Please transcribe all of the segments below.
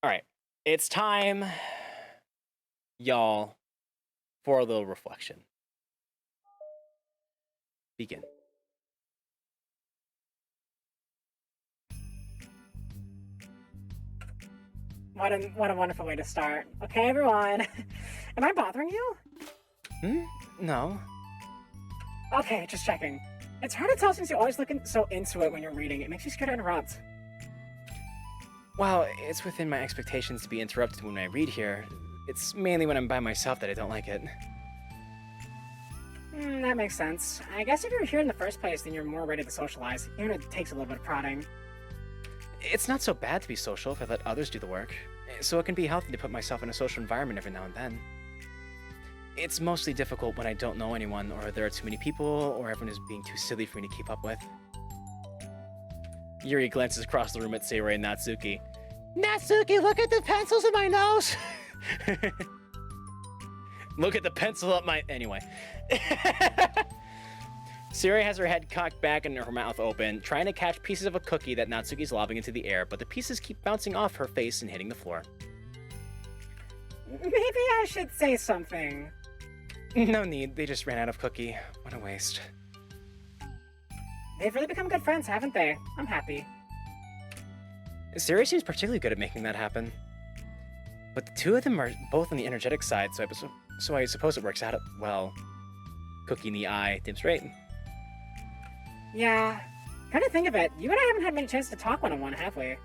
Alright, it's time, y'all, for a little reflection. Begin. What a wonderful way to start. Okay, everyone. Am I bothering you? Hmm? No. Okay, just checking. It's hard to tell since you're always looking so into it when you're reading. It makes me scared to interrupt. Well, it's within my expectations to be interrupted when I read here. It's mainly when I'm by myself that I don't like it. That makes sense. I guess if you're here in the first place, then you're more ready to socialize, even if it takes a little bit of prodding. It's not so bad to be social if I let others do the work, so it can be healthy to put myself in a social environment every now and then. It's mostly difficult when I don't know anyone, or there are too many people, or everyone is being too silly for me to keep up with. Yuri glances across the room at Sayori and Natsuki. Natsuki, look at the pencils in my nose! Look at the pencil up my... Anyway. Sayori has her head cocked back and her mouth open, trying to catch pieces of a cookie that Natsuki's lobbing into the air, but the pieces keep bouncing off her face and hitting the floor. Maybe I should say something. No need, they just ran out of cookie. What a waste. They've really become good friends, haven't they? I'm happy. Sayori seems particularly good at making that happen. But the two of them are both on the energetic side, so I suppose it works out well. Cookie in the eye, dim straight. Yeah. Come to think of it, you and I haven't had many chances to talk one-on-one, have we?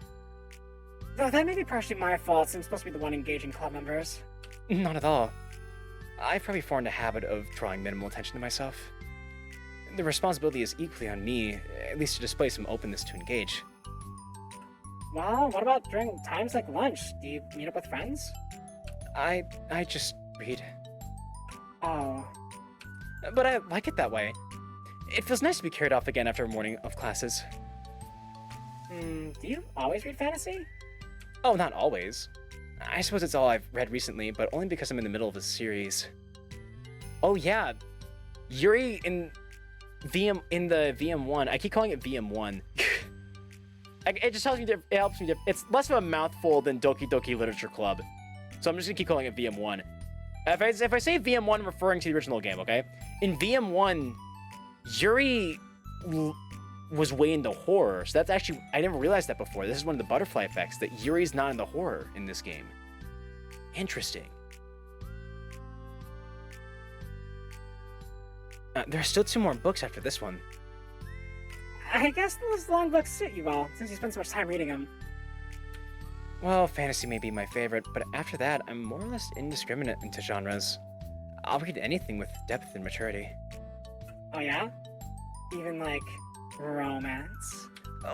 Though that may be partially my fault, since I'm supposed to be the one engaging club members. Not at all. I've probably formed a habit of drawing minimal attention to myself. The responsibility is equally on me, at least to display some openness to engage. Well, what about during times like lunch? Do you meet up with friends? I just read. Oh. But I like it that way. It feels nice to be carried off again after a morning of classes. Do you always read fantasy? Oh, not always. I suppose it's all I've read recently, but only because I'm in the middle of a series. Oh yeah, Yuri in the VM1. I keep calling it VM1. It just helps me. It helps me. It's less of a mouthful than Doki Doki Literature Club, so I'm just gonna keep calling it VM1. If I say VM1, I'm referring to the original game. Okay, in VM1, Yuri was way into horror, so that's actually, I never realized that before. This is one of the butterfly effects, that Yuri's not into horror in this game. Interesting. There are still 2 more books after this one. I guess those long books suit you well, since you spend so much time reading them. Well, fantasy may be my favorite, but after that, I'm more or less indiscriminate into genres. I'll read anything with depth and maturity. Oh yeah? Even like romance?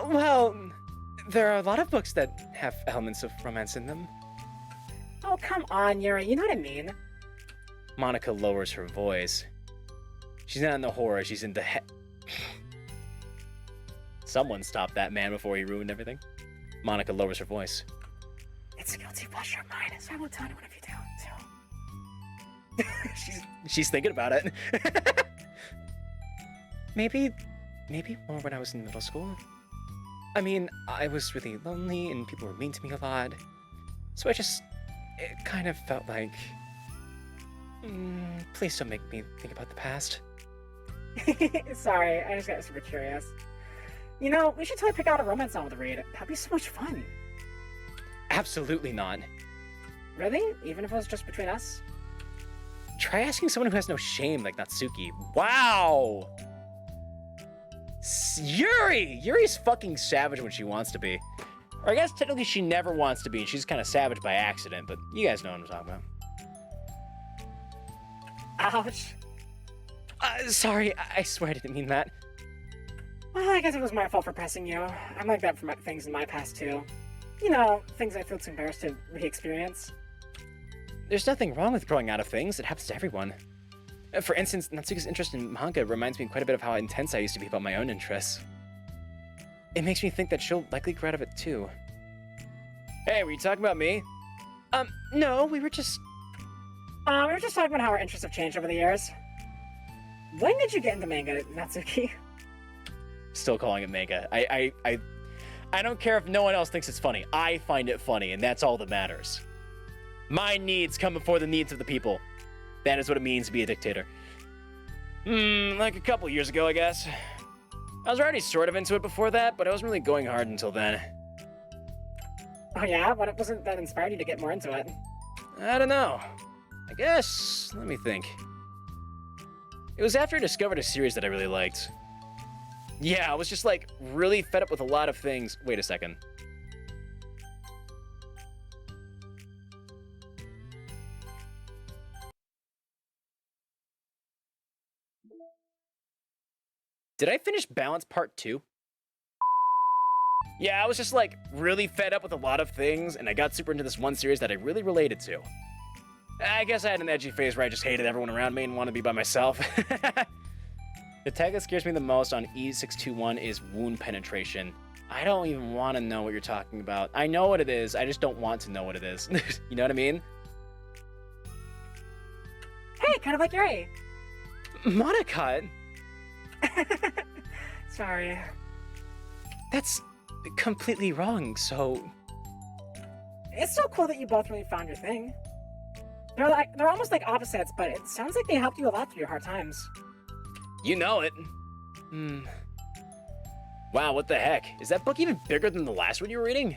Well, there are a lot of books that have elements of romance in them. Oh, come on, Yuri, you know what I mean. Monica lowers her voice. She's not into horror, she's into Someone stop that man before he ruined everything. Monica lowers her voice. It's a guilty pleasure of mine, so I won't tell anyone if you do, She's thinking about it. Maybe more when I was in middle school. I mean, I was really lonely and people were mean to me a lot. So it kind of felt like, please don't make me think about the past. Sorry, I just got super curious. You know, we should totally pick out a romance novel to read. That'd be so much fun. Absolutely not. Really? Even if it was just between us? Try asking someone who has no shame like Natsuki. Wow! Yuri's fucking savage when she wants to be. Or I guess technically she never wants to be, and she's kind of savage by accident, but you guys know what I'm talking about. Ouch. Sorry, I swear I didn't mean that. Well, I guess it was my fault for pressing you. I'm like that for things in my past, too. You know, things I feel too embarrassed to re-experience. There's nothing wrong with growing out of things. It happens to everyone. For instance, Natsuki's interest in manga reminds me quite a bit of how intense I used to be about my own interests. It makes me think that she'll likely grow out of it, too. Hey, were you talking about me? No, we were just talking about how our interests have changed over the years. When did you get into manga, Natsuki? Still calling it manga. I don't care if no one else thinks it's funny. I find it funny, and that's all that matters. My needs come before the needs of the people. That is what it means to be a dictator. Like a couple years ago, I guess. I was already sort of into it before that, but I wasn't really going hard until then. Oh yeah? What wasn't that inspired you to get more into it? I don't know. I guess, let me think. It was after I discovered a series that I really liked. Yeah, I was just like really fed up with a lot of things. Wait a second. Did I finish Balance Part 2? Yeah, I was just like really fed up with a lot of things, and I got super into this one series that I really related to. I guess I had an edgy phase where I just hated everyone around me and wanted to be by myself. The tag that scares me the most on E621 is wound penetration. I don't even want to know what you're talking about. I know what it is, I just don't want to know what it is. You know what I mean? Hey, kind of like Yuri. Monocut? Sorry. That's completely wrong, so... It's so cool that you both really found your thing. They're almost like opposites, but it sounds like they helped you a lot through your hard times. You know it. Wow, what the heck? Is that book even bigger than the last one you were reading?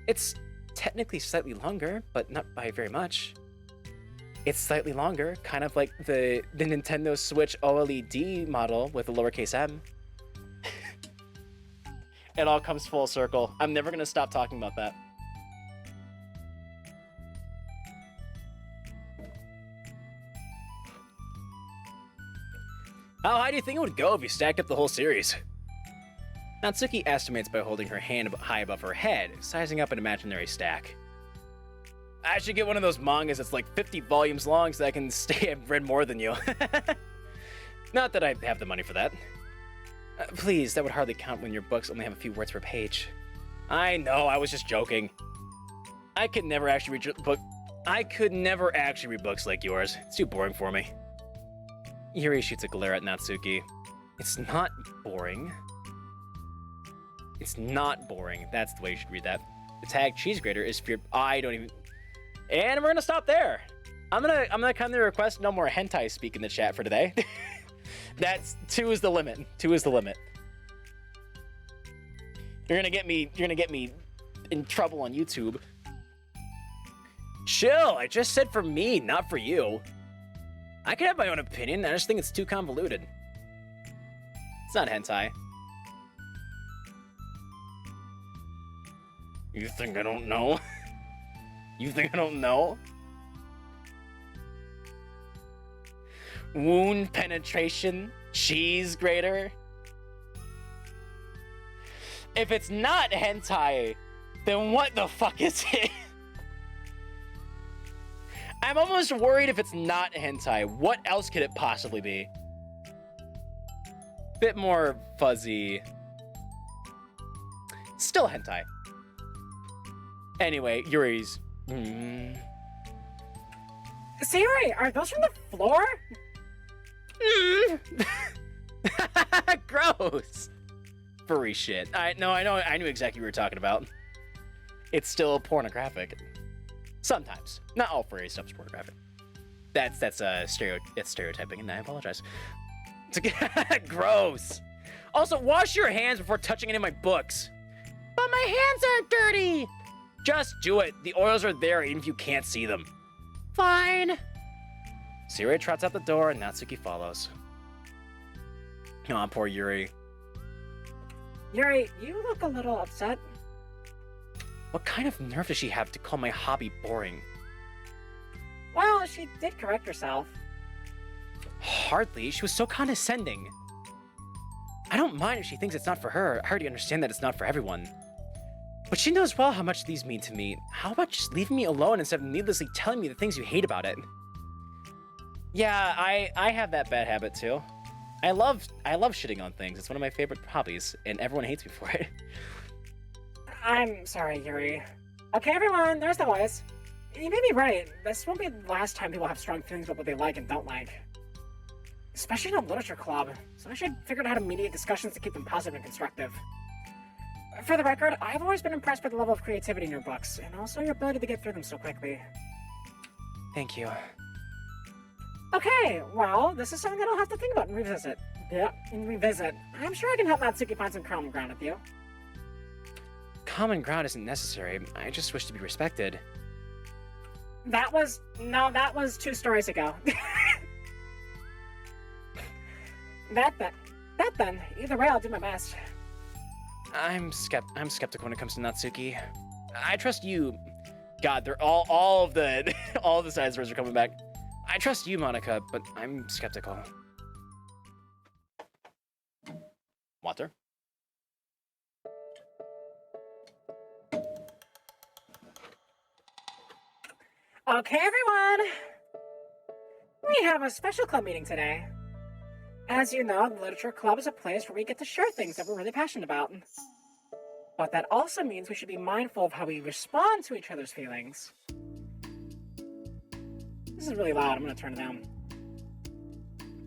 It's technically slightly longer, but not by very much. It's slightly longer, kind of like the Nintendo Switch OLED model with a lowercase m. It all comes full circle. I'm never gonna stop talking about that. How high do you think it would go if you stacked up the whole series? Natsuki estimates by holding her hand high above her head, sizing up an imaginary stack. I should get one of those mangas that's like 50 volumes long so I can I've read more than you. Not that I have the money for that. Please, that would hardly count when your books only have a few words per page. I know, I was just joking. I could never actually read books like yours. It's too boring for me. Yuri shoots a glare at Natsuki. It's not boring. It's not boring. That's the way you should read that. The tag cheese grater is feared. I don't even. And we're gonna stop there. I'm gonna kindly request no more hentai speak in the chat for today. That's 2 is the limit. 2 is the limit. You're gonna get me in trouble on YouTube. Chill. I just said for me, not for you. I can have my own opinion. I just think it's too convoluted. It's not hentai. You think I don't know? You think I don't know? Wound penetration, cheese grater. If it's not hentai, then what the fuck is it? I'm almost worried if it's not hentai. What else could it possibly be? Bit more fuzzy. Still hentai. Anyway, Yuri's. Sayori, are those from the floor? Gross. Furry shit. I knew exactly what you were talking about. It's still pornographic. Sometimes. Not all furry stuff is pornographic. That's stereotyping, and I apologize. Gross. Also, wash your hands before touching any of my books. But my hands aren't dirty. Just do it. The oils are there even if you can't see them. Fine. Sayori trots out the door and Natsuki follows. Aw, poor Yuri. Yuri, you look a little upset. What kind of nerve does she have to call my hobby boring? Well, she did correct herself. Hardly. She was so condescending. I don't mind if she thinks it's not for her. I already understand that it's not for everyone. But she knows well how much these mean to me. How about just leaving me alone instead of needlessly telling me the things you hate about it? Yeah, I have that bad habit too. I love shitting on things. It's one of my favorite hobbies, and everyone hates me for it. I'm sorry, Yuri. Okay, everyone, there's the voice. You may be right. This won't be the last time people have strong feelings about what they like and don't like. Especially in a literature club. So I should figure out how to mediate discussions to keep them positive and constructive. For the record, I've always been impressed by the level of creativity in your books, and also your ability to get through them so quickly. Thank you. Okay, well, this is something that I'll have to think about and revisit. Yeah, and revisit. I'm sure I can help Natsuki find some common ground with you. Common ground isn't necessary. I just wish to be respected. That was 2 stories ago. That then. Either way, I'll do my best. I'm skeptical when it comes to Natsuki. I trust you. God, they're all of the all of the side stories are coming back. I trust you, Monica, but I'm skeptical. Water? Okay, everyone! We have a special club meeting today. As you know, the Literature Club is a place where we get to share things that we're really passionate about. But that also means we should be mindful of how we respond to each other's feelings. This is really loud, I'm gonna turn it down.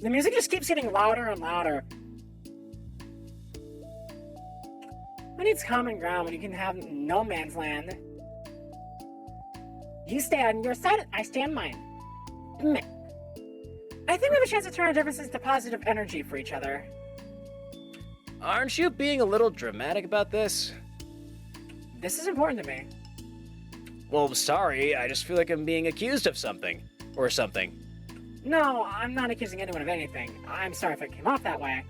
The music just keeps getting louder and louder. Who needs common ground when you can have no man's land? You stay on your side, I stay on mine. Meh. I think we have a chance to turn our differences to positive energy for each other. Aren't you being a little dramatic about this? This is important to me. Well, sorry, I just feel like I'm being accused of something. Or something. No, I'm not accusing anyone of anything. I'm sorry if it came off that way.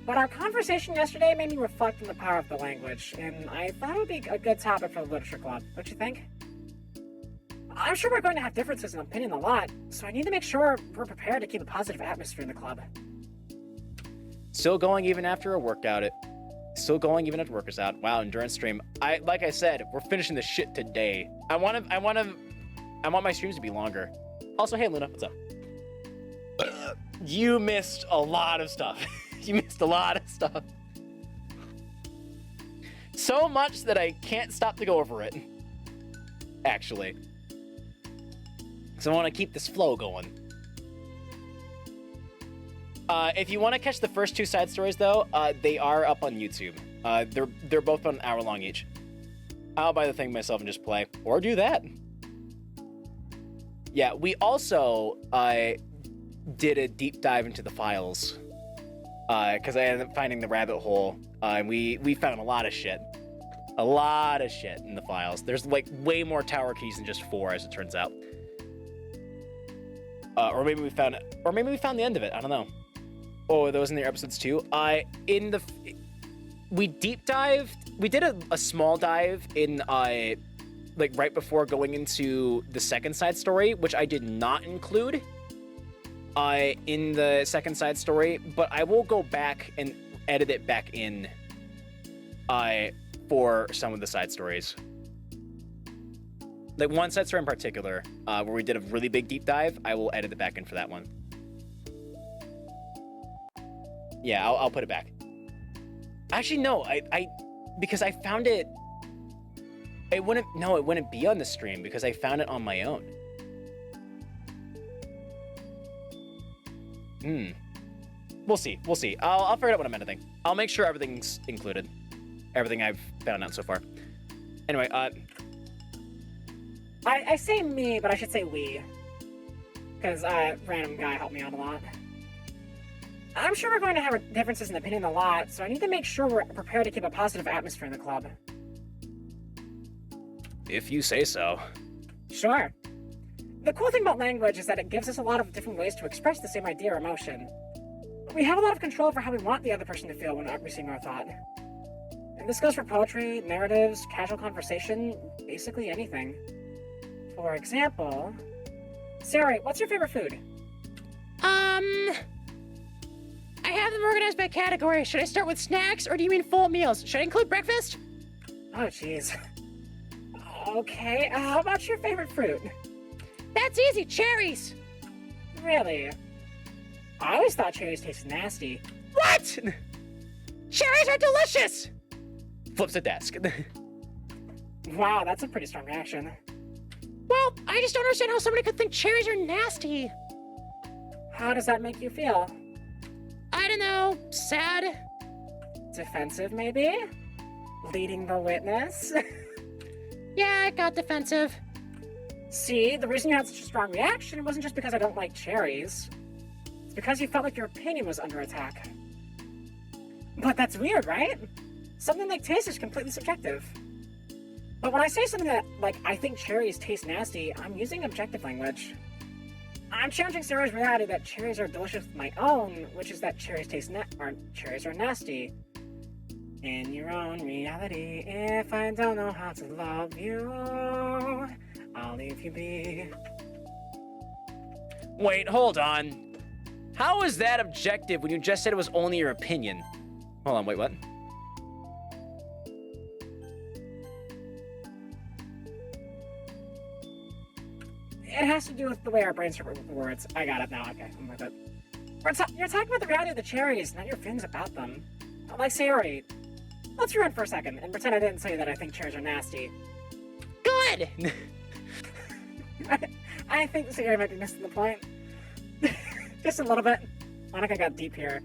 But our conversation yesterday made me reflect on the power of the language, and I thought it would be a good topic for the Literature Club, don't you think? I'm sure we're going to have differences in opinion a lot, so I need to make sure we're prepared to keep a positive atmosphere in the club. Still going even after a workout. Still going even after work is out. Wow, endurance stream. Like I said, we're finishing this shit today. I want my streams to be longer. Also, hey Luna, what's up? You missed a lot of stuff. You missed a lot of stuff. So much that I can't stop to go over it. Actually. So I want to keep this flow going. If you want to catch the first 2 side stories, though, they are up on YouTube. They're both about an hour long each. I'll buy the thing myself and just play, or do that. Yeah, we also did a deep dive into the files because I ended up finding the rabbit hole, and we found a lot of shit. A lot of shit in the files. There's like way more tower keys than just 4, as it turns out. Or maybe we found the end of it. I don't know. Oh, those in the episodes too. We deep dived. We did a small dive in like right before going into the second side story, which I did not include in the second side story, but I will go back and edit it back in for some of the side stories. Like one side story in particular, where we did a really big deep dive, I will edit it back in for that one. Yeah, I'll put it back. Actually, no, because I found it. It wouldn't be on the stream because I found it on my own. We'll see. I'll figure out what I'm editing. I'll make sure everything's included. Everything I've found out so far. Anyway, I say me, but I should say we. Because random guy helped me out a lot. I'm sure we're going to have differences in opinion a lot, so I need to make sure we're prepared to keep a positive atmosphere in the club. If you say so. Sure. The cool thing about language is that it gives us a lot of different ways to express the same idea or emotion. We have a lot of control over how we want the other person to feel when receiving our thought. And this goes for poetry, narratives, casual conversation, basically anything. For example... Sari, what's your favorite food? I have them organized by category. Should I start with snacks, or do you mean full meals? Should I include breakfast? Oh, jeez. Okay, how about your favorite fruit? That's easy, cherries! Really? I always thought cherries tasted nasty. What? Cherries are delicious! Flips a desk. Wow, that's a pretty strong reaction. Well, I just don't understand how somebody could think cherries are nasty. How does that make you feel? I don't know, sad? Defensive, maybe? Leading the witness? Yeah, I got defensive. See, the reason you had such a strong reaction wasn't just because I don't like cherries. It's because you felt like your opinion was under attack. But that's weird, right? Something like taste is completely subjective. But when I say something that, like, I think cherries taste nasty, I'm using objective language. I'm challenging Sarah's reality that cherries are delicious with my own, which is that cherries cherries are nasty. In your own reality, if I don't know how to love you, I'll leave you be. Wait, hold on. How is that objective when you just said it was only your opinion? Hold on, wait, what? It has to do with the way our brains work with the words. I got it now, okay, I'm with it. You're talking about the reality of the cherries, not your feelings about them. Like Sayori. Let's run for a second and pretend I didn't say that I think cherries are nasty. Good! I think Sayori might be missing the point. Just a little bit. Monica got deep here.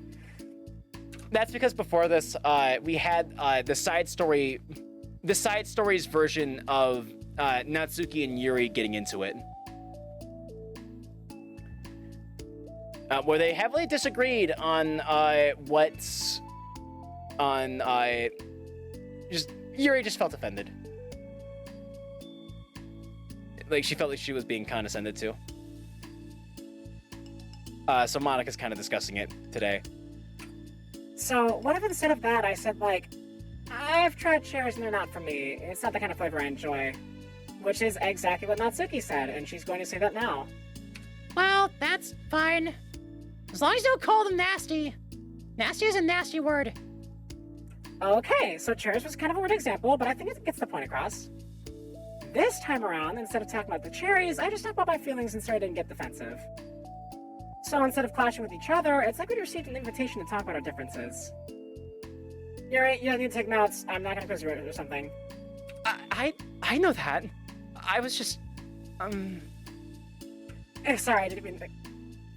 That's because before this, we had the side story's version of Natsuki and Yuri getting into it. Where they heavily disagreed on just Yuri just felt offended. Like she felt like she was being condescended to. So Monica's kind of discussing it today. So, what if instead of that I said, like, I've tried cherries and they're not for me. It's not the kind of flavor I enjoy. Which is exactly what Natsuki said, and she's going to say that now. Well, that's fine. As long as you don't call them nasty. Nasty is a nasty word. Okay, so cherries was kind of a weird example, but I think it gets the point across. This time around, instead of talking about the cherries, I just talked about my feelings and started to get defensive. So instead of clashing with each other, it's like we received an invitation to talk about our differences. You're right, you don't need to take notes. I'm not gonna quiz you or something. I know that. I was just, Sorry, I didn't mean to...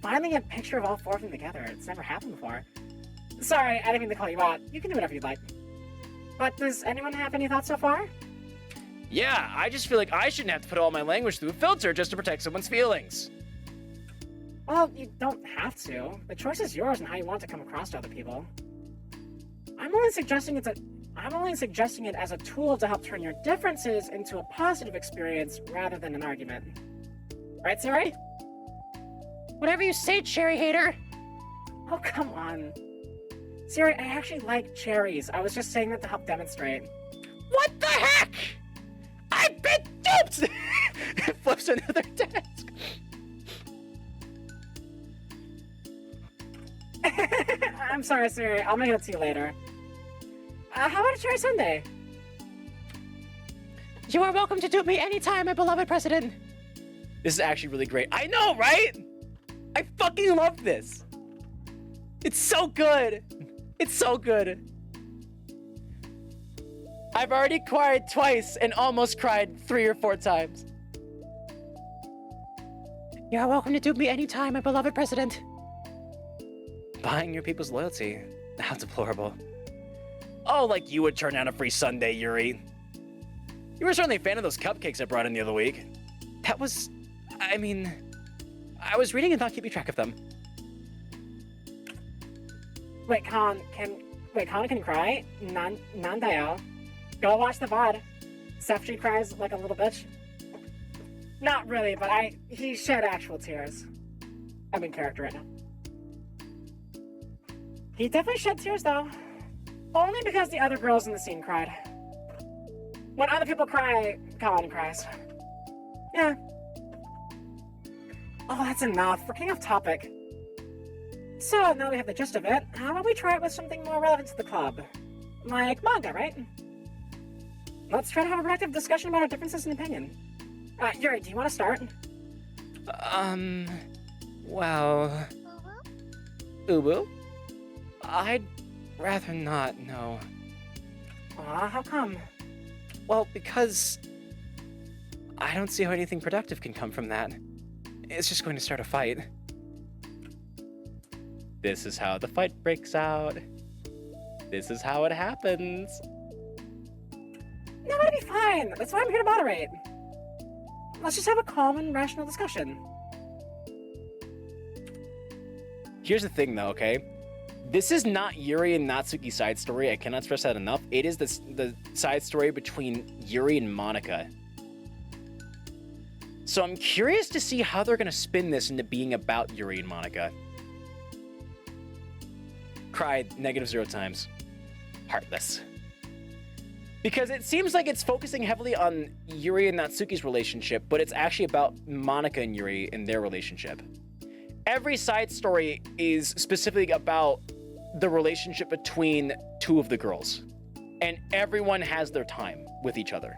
Finding a picture of all four of them together, it's never happened before. Sorry, I didn't mean to call you out. You can do whatever you'd like. But does anyone have any thoughts so far? yeah, I just feel like I shouldn't have to put all my language through a filter just to protect someone's feelings. Well, you don't have to. The choice is yours and how you want to come across to other people. I'm only suggesting it as a tool to help turn your differences into a positive experience rather than an argument. Right, Siri? Whatever you say, cherry hater. Oh, come on. Siri, I actually like cherries. I was just saying that to help demonstrate. What the heck? I've been duped! Flips another desk. I'm sorry, Siri. I'll make it up to you later. How about a cherry sundae? You are welcome to dupe me anytime, my beloved president. This is actually really great. I know, right? I fucking love this. It's so good. It's so good. I've already cried twice and almost cried 3 or 4 times. You are welcome to dupe me anytime, my beloved president. Buying your people's loyalty. How deplorable. Oh, like you would turn down a free sundae, Yuri. You were certainly a fan of those cupcakes I brought in the other week. That was... I mean... I was reading and not keeping track of them. Wait, Con, can you cry? Nandayo. Go watch the VOD. Sefji cries like a little bitch. Not really, but he shed actual tears. I'm in character right now. He definitely shed tears, though. Only because the other girls in the scene cried. When other people cry, Colin cries. Yeah. Oh, that's enough. We're getting off topic. So, now we have the gist of it, how about we try it with something more relevant to the club? Like manga, right? Let's try to have a productive discussion about our differences in opinion. Yuri, do you want to start? Well... Ubu? I'd rather not, no. Aw, how come? Well, because... I don't see how anything productive can come from that. It's just going to start a fight. This is how the fight breaks out. This is how it happens. No, it'll be fine. That's why I'm here to moderate. Let's just have a calm and rational discussion. Here's the thing, though, okay? This is not Yuri and Natsuki's side story. I cannot stress that enough. It is the side story between Yuri and Monica. So I'm curious to see how they're going to spin this into being about Yuri and Monica. Cried -0 times. Heartless. Because it seems like it's focusing heavily on Yuri and Natsuki's relationship, but it's actually about Monica and Yuri and their relationship. Every side story is specifically about the relationship between two of the girls. And everyone has their time with each other.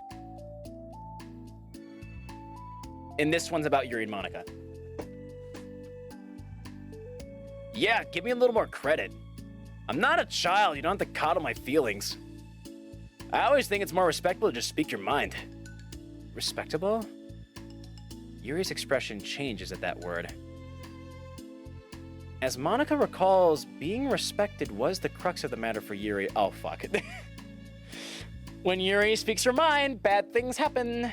And this one's about Yuri and Monica. Yeah, give me a little more credit. I'm not a child, you don't have to coddle my feelings. I always think it's more respectable to just speak your mind. Respectable? Yuri's expression changes at that word. As Monica recalls, being respected was the crux of the matter for Yuri. Oh, fuck. When Yuri speaks her mind, bad things happen.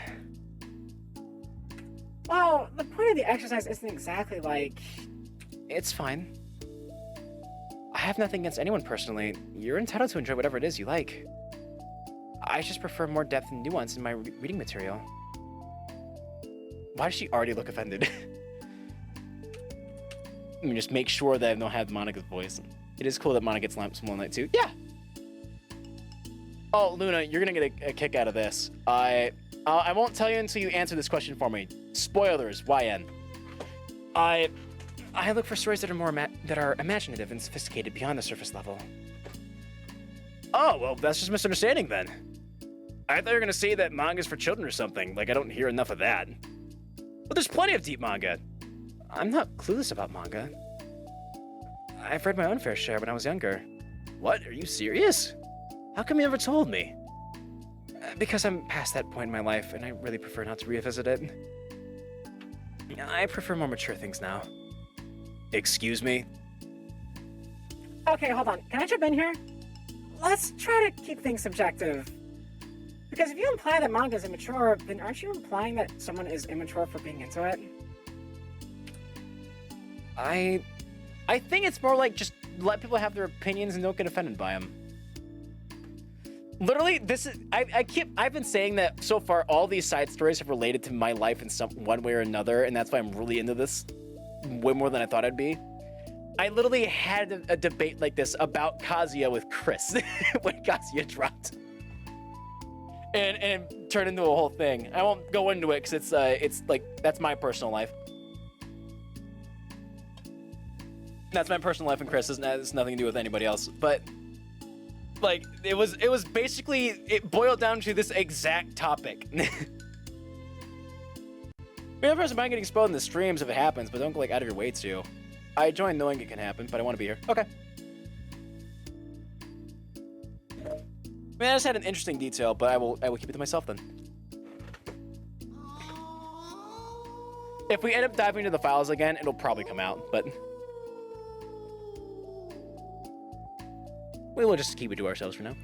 Well, the point of the exercise isn't exactly like... It's fine. I have nothing against anyone personally. You're entitled to enjoy whatever it is you like. I just prefer more depth and nuance in my reading material. Why does she already look offended? Let me just make sure that I don't have Monica's voice. It is cool that Monica gets lamps one night too. Yeah! Oh, Luna, you're gonna get a kick out of this. I won't tell you until you answer this question for me. Spoilers, YN. I look for stories that are imaginative and sophisticated beyond the surface level. Oh, well, that's just misunderstanding then. I thought you were gonna say that manga's for children or something. Like, I don't hear enough of that. But there's plenty of deep manga. I'm not clueless about manga. I've read my own fair share when I was younger. What? Are you serious? How come you never told me? Because I'm past that point in my life, and I really prefer not to revisit it. I prefer more mature things now. Excuse me? Okay, hold on. Can I jump in here? Let's try to keep things subjective. Because if you imply that manga is immature, then aren't you implying that someone is immature for being into it? I think it's more like just let people have their opinions and don't get offended by them. Literally, this is I've been saying that so far all these side stories have related to my life in one way or another, and that's why I'm really into this way more than I thought I'd be. I literally had a debate like this about Kazuya with Chris when Kazuya dropped. And it turned into a whole thing. I won't go into it because it's like that's my personal life. That's my personal life, and Chris has nothing to do with anybody else. But like it was basically it boiled down to this exact topic. The other person might get exposed in the streams if it happens, but don't go like out of your way to. I join knowing it can happen, but I want to be here. Okay. I mean, I just had an interesting detail, but I will keep it to myself then. If we end up diving into the files again, it'll probably come out, but we will just keep it to ourselves for now.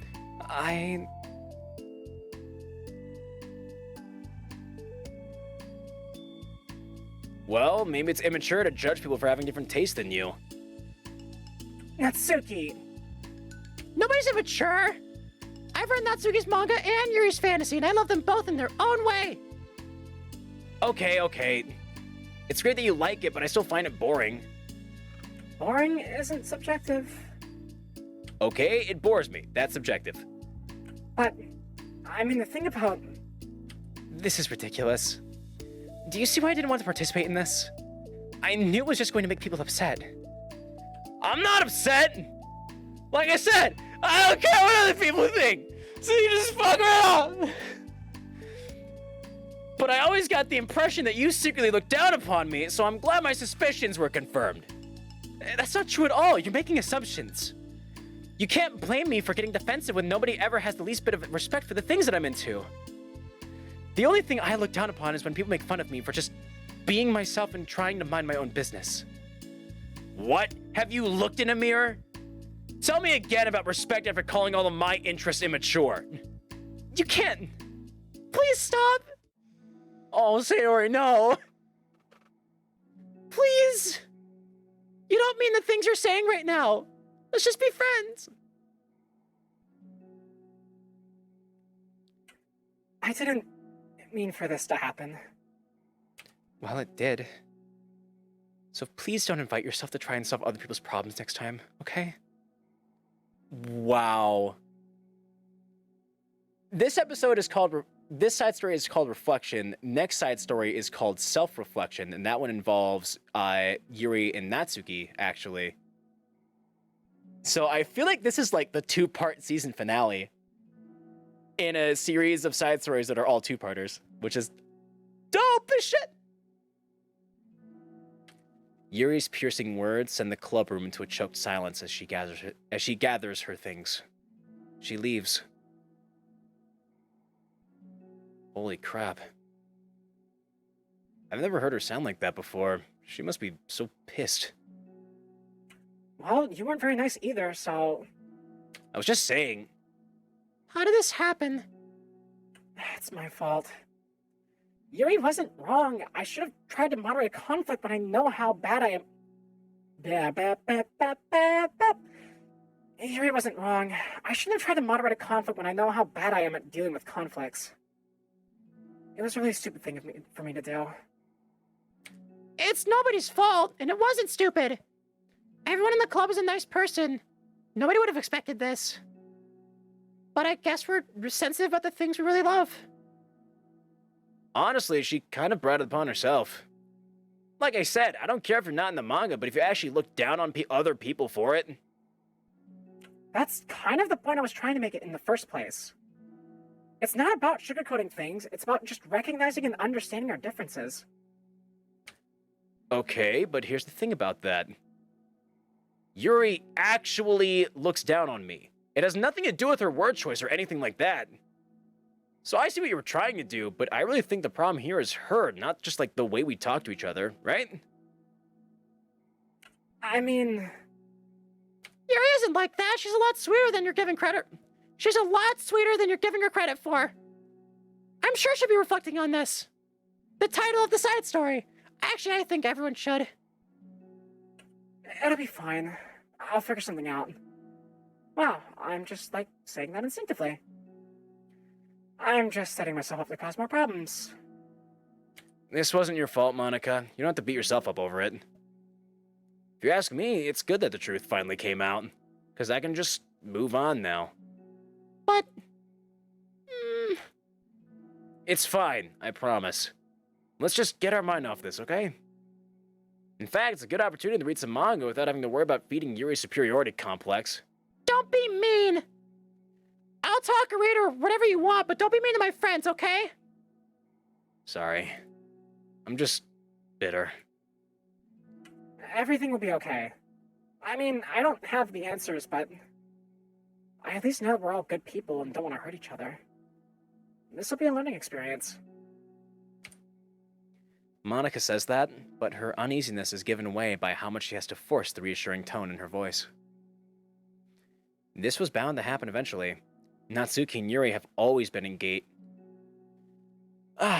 Well, maybe it's immature to judge people for having different tastes than you. Natsuki! Nobody's immature. I've read Natsuki's manga and Yuri's fantasy, and I love them both in their own way. Okay. It's great that you like it, but I still find it boring. Boring isn't subjective. Okay, it bores me. That's subjective. But, I mean, the thing about... This is ridiculous. Do you see why I didn't want to participate in this? I knew it was just going to make people upset. I'm not upset! Like I said, I don't care what other people think! So you just fuck around! But I always got the impression that you secretly looked down upon me, so I'm glad my suspicions were confirmed. That's not true at all. You're making assumptions. You can't blame me for getting defensive when nobody ever has the least bit of respect for the things that I'm into. The only thing I look down upon is when people make fun of me for just being myself and trying to mind my own business. What? Have you looked in a mirror? Tell me again about respect after calling all of my interests immature. You can't. Please stop! Oh, Sayori, no! Please! You don't mean the things you're saying right now. Let's just be friends. I didn't mean for this to happen. Well, it did. So please don't invite yourself to try and solve other people's problems next time, okay? Wow. This episode is called... This side story is called Reflection. Next side story is called Self-Reflection, and that one involves Yuri and Natsuki, actually. So I feel like this is like the two-part season finale in a series of side stories that are all two-parters, which is dope as shit! Yuri's piercing words send the club room into a choked silence as she gathers her things. She leaves. Holy crap. I've never heard her sound like that before. She must be so pissed. Well, you weren't very nice either, so... I was just saying. How did this happen? It's my fault. Yuri wasn't wrong. I should have tried to moderate conflict when I know how bad I am. Yuri wasn't wrong. I shouldn't have tried to moderate a conflict when I know how bad I am at dealing with conflicts. It was a really stupid thing for me to do. It's nobody's fault, and it wasn't stupid. Everyone in the club is a nice person. Nobody would have expected this. But I guess we're sensitive about the things we really love. Honestly, she kind of brought it upon herself. Like I said, I don't care if you're not in the manga, but if you actually look down on other people for it... That's kind of the point I was trying to make it in the first place. It's not about sugarcoating things, it's about just recognizing and understanding our differences. Okay, but here's the thing about that. Yuri actually looks down on me. It has nothing to do with her word choice or anything like that. So I see what you were trying to do, but I really think the problem here is her, not just like the way we talk to each other, right? I mean... Yuri isn't like that. She's a lot sweeter than you're giving credit. She's a lot sweeter than you're giving her credit for. I'm sure she'll be reflecting on this. The title of the side story. Actually, I think everyone should. It'll be fine. I'll figure something out. Wow, I'm just, like, saying that instinctively. I'm just setting myself up to cause more problems. This wasn't your fault, Monica. You don't have to beat yourself up over it. If you ask me, it's good that the truth finally came out, because I can just move on now. But... It's fine, I promise. Let's just get our mind off this, okay? In fact, it's a good opportunity to read some manga without having to worry about feeding Yuri's superiority complex. Don't be mean! I'll talk or read or whatever you want, but don't be mean to my friends, okay? Sorry. I'm just bitter. Everything will be okay. I mean, I don't have the answers, but... I at least know we're all good people and don't want to hurt each other. This will be a learning experience. Monica says that, but her uneasiness is given away by how much she has to force the reassuring tone in her voice. This was bound to happen eventually. Natsuki and Yuri have always been engaged.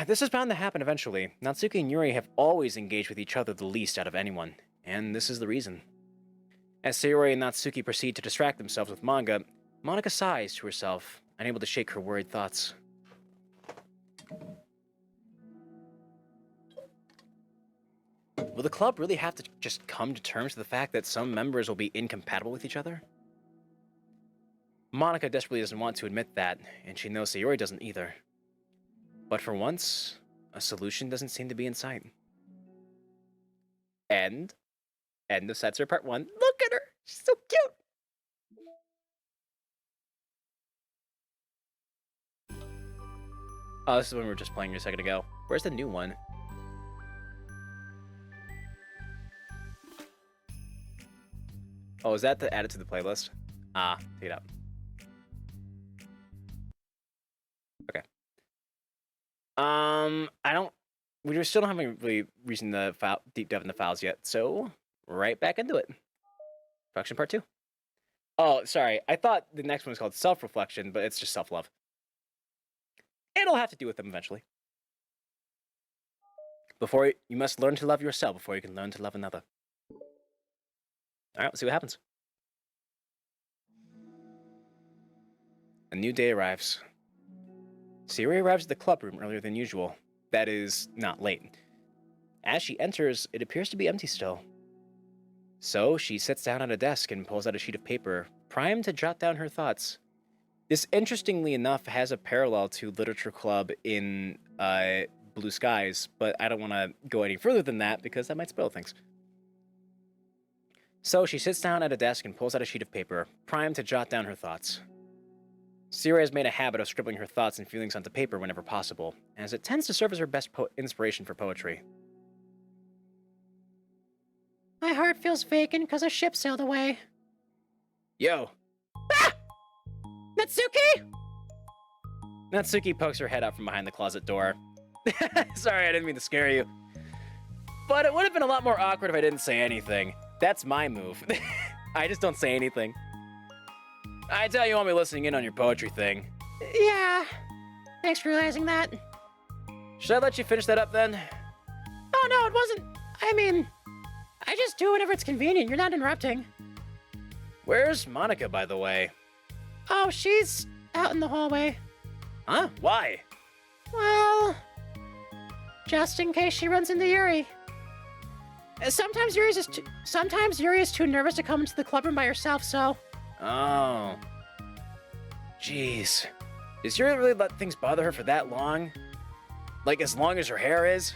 This was bound to happen eventually. Natsuki and Yuri have always engaged with each other the least out of anyone, and this is the reason. As Sayori and Natsuki proceed to distract themselves with manga, Monica sighs to herself, unable to shake her worried thoughts. Will the club really have to just come to terms with the fact that some members will be incompatible with each other? Monica desperately doesn't want to admit that, and she knows Sayori doesn't either. But for once, a solution doesn't seem to be in sight. End of Setsura Part 1. Look at her! She's so cute! Oh, this is when we were just playing a second ago. Where's the new one? Oh, is that to add it to the playlist? Ah, take it out. Okay. We still don't have any really reason to deep dive in the files yet, so right back into it. Reflection Part 2. Oh, sorry. I thought the next one was called Self-Reflection, but it's just self-love. It'll have to do with them eventually. You must learn to love yourself before you can learn to love another. Alright, let's see what happens. A new day arrives. Siri arrives at the club room earlier than usual. That is, not late. As she enters, it appears to be empty still. So she sits down at a desk and pulls out a sheet of paper, primed to jot down her thoughts. This, interestingly enough, has a parallel to Literature Club in Blue Skies, but I don't want to go any further than that because that might spoil things. So she sits down at a desk and pulls out a sheet of paper, primed to jot down her thoughts. Siri has made a habit of scribbling her thoughts and feelings onto paper whenever possible, as it tends to serve as her best inspiration for poetry. My heart feels vacant because a ship sailed away. Yo! Ah! Natsuki? Natsuki pokes her head out from behind the closet door. Sorry, I didn't mean to scare you. But it would have been a lot more awkward if I didn't say anything. That's my move. I just don't say anything. I tell you, want me listening in on your poetry thing. Yeah. Thanks for realizing that. Should I let you finish that up then? Oh, no, it wasn't. I mean, I just do whenever it's convenient. You're not interrupting. Where's Monica, by the way? Oh, she's out in the hallway. Huh? Why? Well, just in case she runs into Yuri. Sometimes Yuri is too nervous to come into the clubroom by herself, so... Oh. Jeez. Does Yuri really let things bother her for that long? Like, as long as her hair is?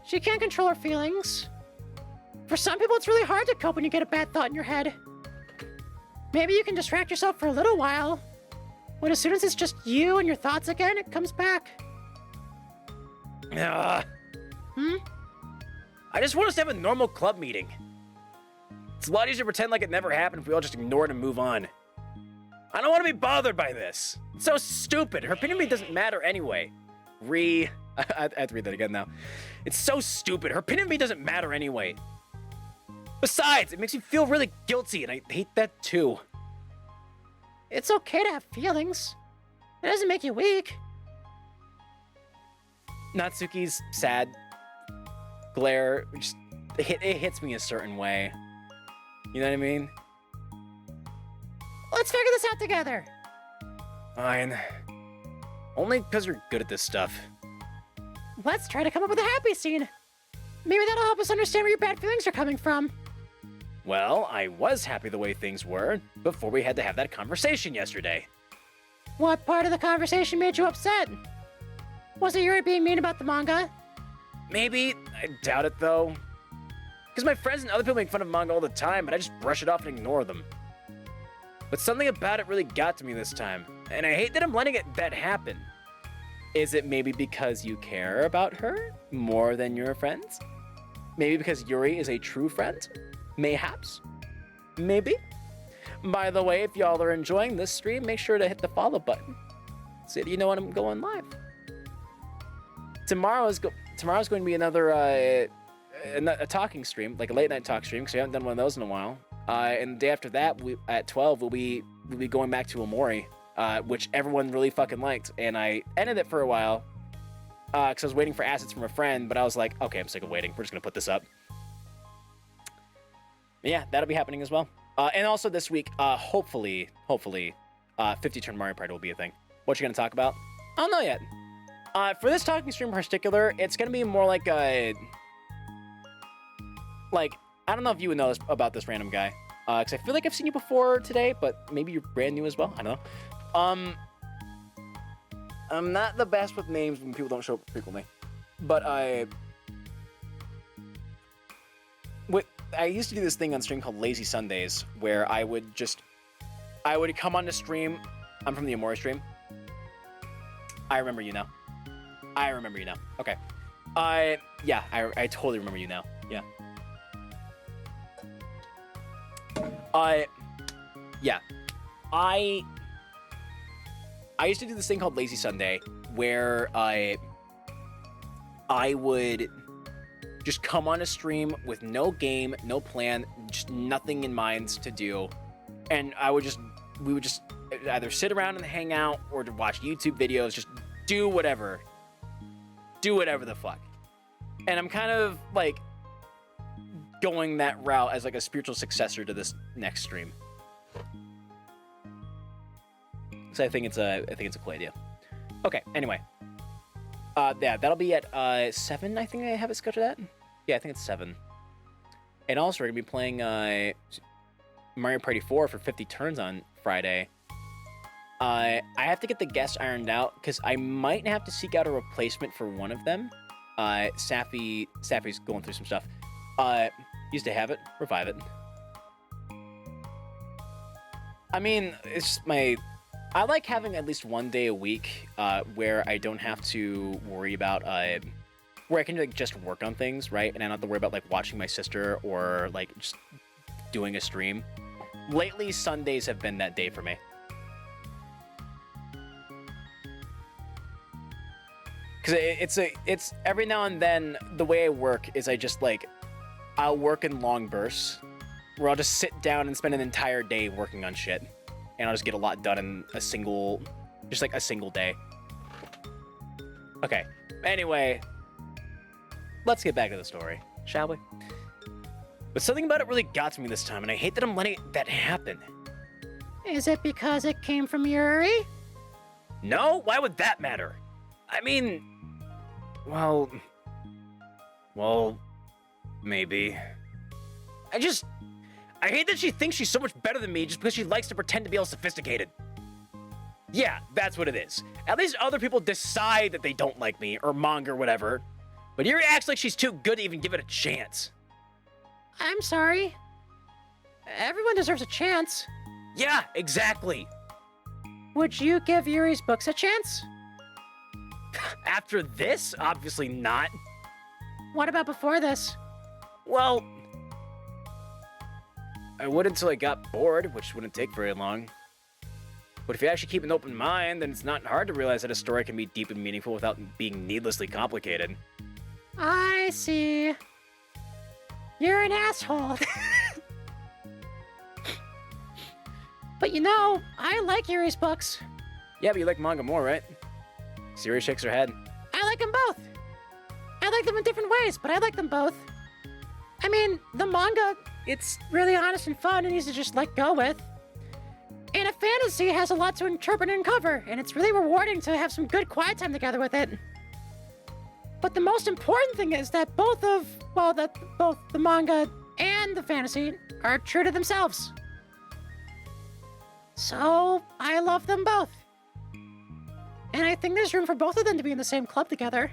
She can't control her feelings. For some people, it's really hard to cope when you get a bad thought in your head. Maybe you can distract yourself for a little while, but as soon as it's just you and your thoughts again, it comes back. I just want us to have a normal club meeting. It's a lot easier to pretend like it never happened if we all just ignore it and move on. I don't want to be bothered by this. It's so stupid. Her opinion doesn't matter anyway. I have to read that again now. It's so stupid. Her opinion doesn't matter anyway. Besides, it makes me feel really guilty, and I hate that too. It's okay to have feelings. It doesn't make you weak. Natsuki's sad glare, just it hits me a certain way. You know what I mean? Let's figure this out together. Fine. Only because you're good at this stuff. Let's try to come up with a happy scene. Maybe that'll help us understand where your bad feelings are coming from. Well, I was happy the way things were before we had to have that conversation yesterday. What part of the conversation made you upset? Was it Yuri being mean about the manga? Maybe. I doubt it, though. Because my friends and other people make fun of manga all the time, but I just brush it off and ignore them. But something about it really got to me this time, and I hate that I'm letting that happen. Is it maybe because you care about her more than your friends? Maybe because Yuri is a true friend? Mayhaps? Maybe? By the way, if y'all are enjoying this stream, make sure to hit the follow button so that you know when I'm going live. Tomorrow's going to be another a talking stream, like a late night talk stream, because we haven't done one of those in a while. And the day after that, at 12, we'll be going back to Omori, which everyone really fucking liked. And I ended it for a while, because I was waiting for assets from a friend, but I was like, okay, I'm sick of waiting. We're just going to put this up. Yeah, that'll be happening as well. And also this week, hopefully, 50-turn Mario Party will be a thing. What you going to talk about? I don't know yet. For this talking stream in particular, it's going to be more like a... Like, I don't know if you would know about this random guy. Because I feel like I've seen you before today, but maybe you're brand new as well. I don't know. I'm not the best with names when people don't show up frequently. But I used to do this thing on stream called Lazy Sundays, where I would come on the stream. I'm from the Omori stream. I remember you now. Okay. Yeah, I totally remember you now. Yeah. Yeah. I used to do this thing called Lazy Sunday, where I would just come on a stream with no game, no plan, just nothing in mind to do, and we would just either sit around and hang out or to watch YouTube videos, just do whatever. Do whatever the fuck. And I'm kind of like going that route as like a spiritual successor to this next stream. So I think it's a cool idea. Okay, anyway. Yeah, that'll be at 7, I think I have it scheduled at. Yeah, I think it's 7. And also we're gonna be playing Mario Party 4 for 50 turns on Friday. I have to get the guests ironed out because I might have to seek out a replacement for one of them. Sappy's going through some stuff. Used to have it, revive it. I mean, it's I like having at least one day a week where I don't have to worry about where I can like just work on things, right? And I don't have to worry about like watching my sister or like just doing a stream. Lately, Sundays have been that day for me. Because it's every now and then the way I work is I just like I'll work in long bursts where I'll just sit down and spend an entire day working on shit, and I'll just get a lot done in a single day. Okay. Anyway, let's get back to the story, shall we? But something about it really got to me this time, and I hate that I'm letting that happen. Is it because it came from Yuri? No, why would that matter? I mean, well, maybe. I hate that she thinks she's so much better than me just because she likes to pretend to be all sophisticated. Yeah, that's what it is. At least other people decide that they don't like me, or manga or whatever. But Yuri acts like she's too good to even give it a chance. I'm sorry. Everyone deserves a chance. Yeah, exactly. Would you give Yuri's books a chance? After this? Obviously not. What about before this? Well, I would until I got bored, which wouldn't take very long. But if you actually keep an open mind, then it's not hard to realize that a story can be deep and meaningful without being needlessly complicated. I see. You're an asshole. But you know, I like Yuri's books. Yeah, but you like manga more, right? Siri shakes her head. I like them both. I like them in different ways, but I like them both. I mean, the manga, it's really honest and fun and easy to just let go with. And a fantasy has a lot to interpret and cover, and it's really rewarding to have some good quiet time together with it. But the most important thing is that both the manga and the fantasy are true to themselves. So, I love them both. And I think there's room for both of them to be in the same club together.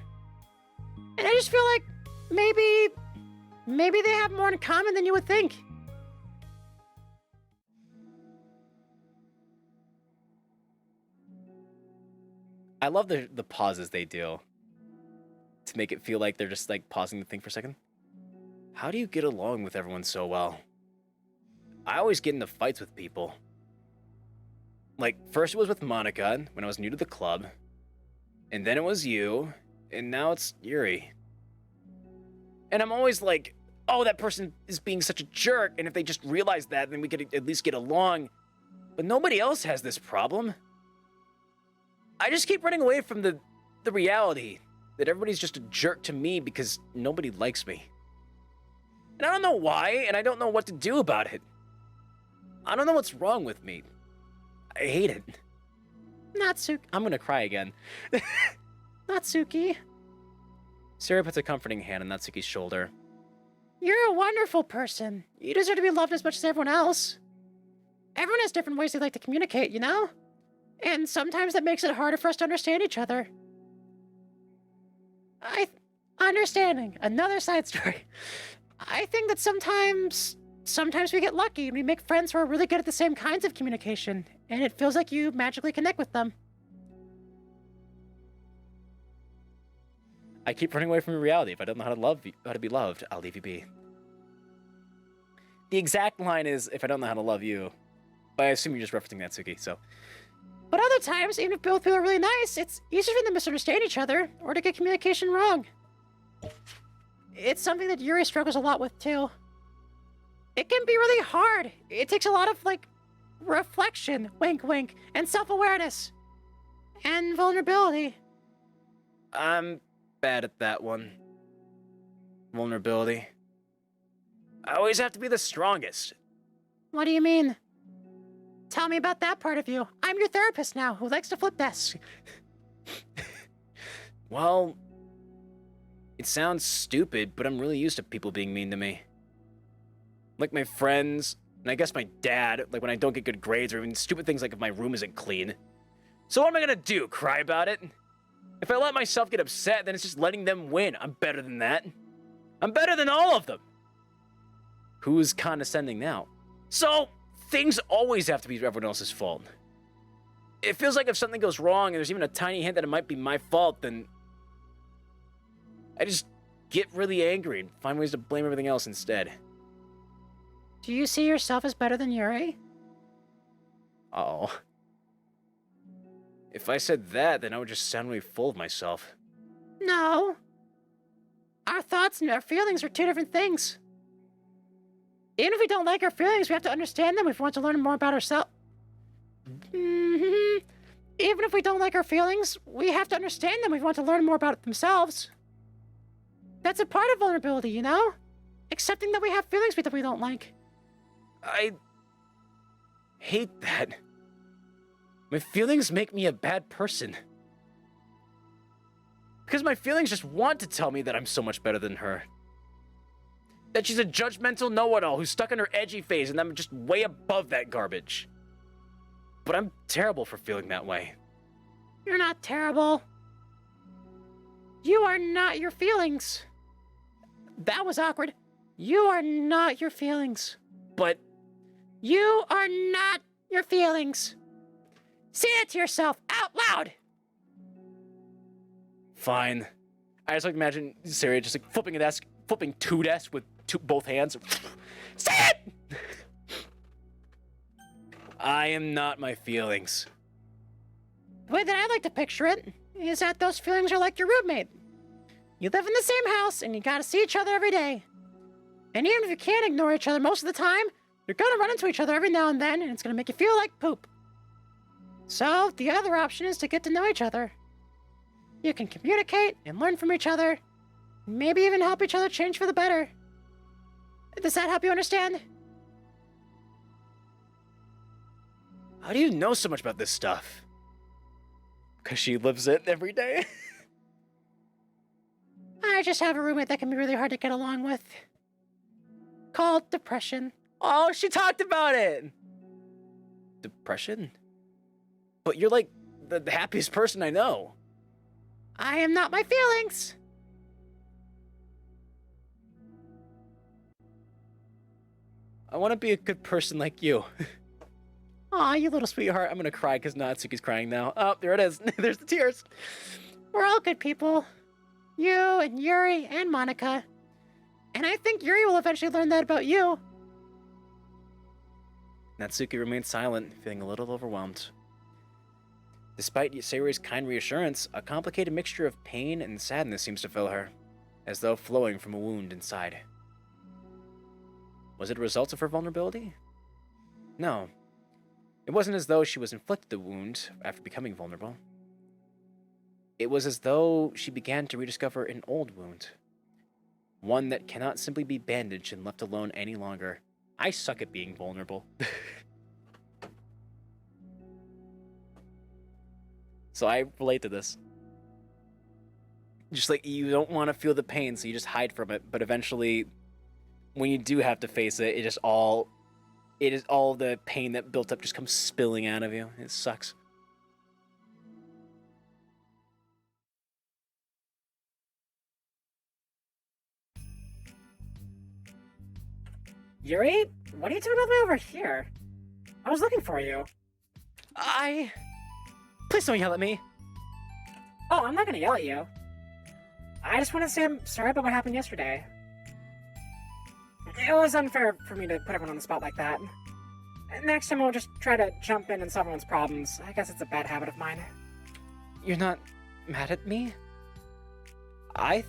And I just feel like maybe they have more in common than you would think. I love the pauses they do to make it feel like they're just like pausing to think for a second. How do you get along with everyone so well? I always get into fights with people. Like, first it was with Monica when I was new to the club, and then it was you, and now it's Yuri. And I'm always like, oh, that person is being such a jerk, and if they just realized that, then we could at least get along. But nobody else has this problem. I just keep running away from the reality that everybody's just a jerk to me because nobody likes me. And I don't know why, and I don't know what to do about it. I don't know what's wrong with me. I hate it. Natsuki. I'm gonna cry again. Natsuki. Sarah puts a comforting hand on Natsuki's shoulder. You're a wonderful person. You deserve to be loved as much as everyone else. Everyone has different ways they like to communicate, you know? And sometimes that makes it harder for us to understand each other. Understanding. Another side story. I think that sometimes we get lucky and we make friends who are really good at the same kinds of communication, and it feels like you magically connect with them. I keep running away from reality. If I don't know how to be loved, I'll leave you be. The exact line is, if I don't know how to love you. But I assume you're just referencing Natsuki, so. But other times, even if both people are really nice, it's easier for them to misunderstand each other or to get communication wrong. It's something that Yuri struggles a lot with, too. It can be really hard. It takes a lot of, reflection, wink wink, and self-awareness. And vulnerability. I'm bad at that one. Vulnerability. I always have to be the strongest. What do you mean? Tell me about that part of you. I'm your therapist now, who likes to flip desks. Well, it sounds stupid, but I'm really used to people being mean to me. Like my friends, and I guess my dad, like when I don't get good grades or even stupid things like if my room isn't clean. So what am I gonna do, cry about it? If I let myself get upset, then it's just letting them win. I'm better than that. I'm better than all of them. Who's condescending now? So, things always have to be everyone else's fault. It feels like if something goes wrong and there's even a tiny hint that it might be my fault, then I just get really angry and find ways to blame everything else instead. Do you see yourself as better than Yuri? Uh-oh. If I said that, then I would just sound really full of myself. No. Our thoughts and our feelings are two different things. Even if we don't like our feelings, we have to understand them if we want to learn more about ourselves. Even if we don't like our feelings, we have to understand them if we want to learn more about themselves. That's a part of vulnerability, you know? Accepting that we have feelings that we don't like. I hate that. My feelings make me a bad person. Because my feelings just want to tell me that I'm so much better than her. That she's a judgmental know-it-all who's stuck in her edgy phase and I'm just way above that garbage. But I'm terrible for feeling that way. You're not terrible. You are not your feelings. That was awkward. You are not your feelings. But you are not your feelings. Say it to yourself out loud. Fine. I just like imagine Sarah just like flipping two desks with both hands. Say it! I am not my feelings. The way that I like to picture it is that those feelings are like your roommate. You live in the same house and you gotta see each other every day. And even if you can't ignore each other most of the time, you're gonna run into each other every now and then and it's gonna make you feel like poop. So, the other option is to get to know each other. You can communicate and learn from each other, maybe even help each other change for the better. Does that help you understand? How do you know so much about this stuff? Because she lives it every day? I just have a roommate that can be really hard to get along with. Called depression. Oh, she talked about it! Depression? But you're like the happiest person I know. I am not my feelings. I want to be a good person like you. Aw, you little sweetheart. I'm gonna cry because Natsuki's crying now. Oh, there it is. There's the tears. We're all good people. You and Yuri and Monica. And I think Yuri will eventually learn that about you. Natsuki remained silent, feeling a little overwhelmed. Despite Sayori's kind reassurance, a complicated mixture of pain and sadness seems to fill her, as though flowing from a wound inside. Was it a result of her vulnerability? No. It wasn't as though she was inflicted the wound after becoming vulnerable. It was as though she began to rediscover an old wound. One that cannot simply be bandaged and left alone any longer. I suck at being vulnerable. So I relate to this. Just like you don't want to feel the pain, so you just hide from it. But eventually, when you do have to face it, it is all the pain that built up just comes spilling out of you. It sucks. Yuri, what are you doing all the way over here? I was looking for you. Please don't yell at me. Oh, I'm not gonna yell at you. I just want to say I'm sorry about what happened yesterday. It was unfair for me to put everyone on the spot like that. Next time I'll just try to jump in and solve everyone's problems. I guess it's a bad habit of mine. You're not mad at me? I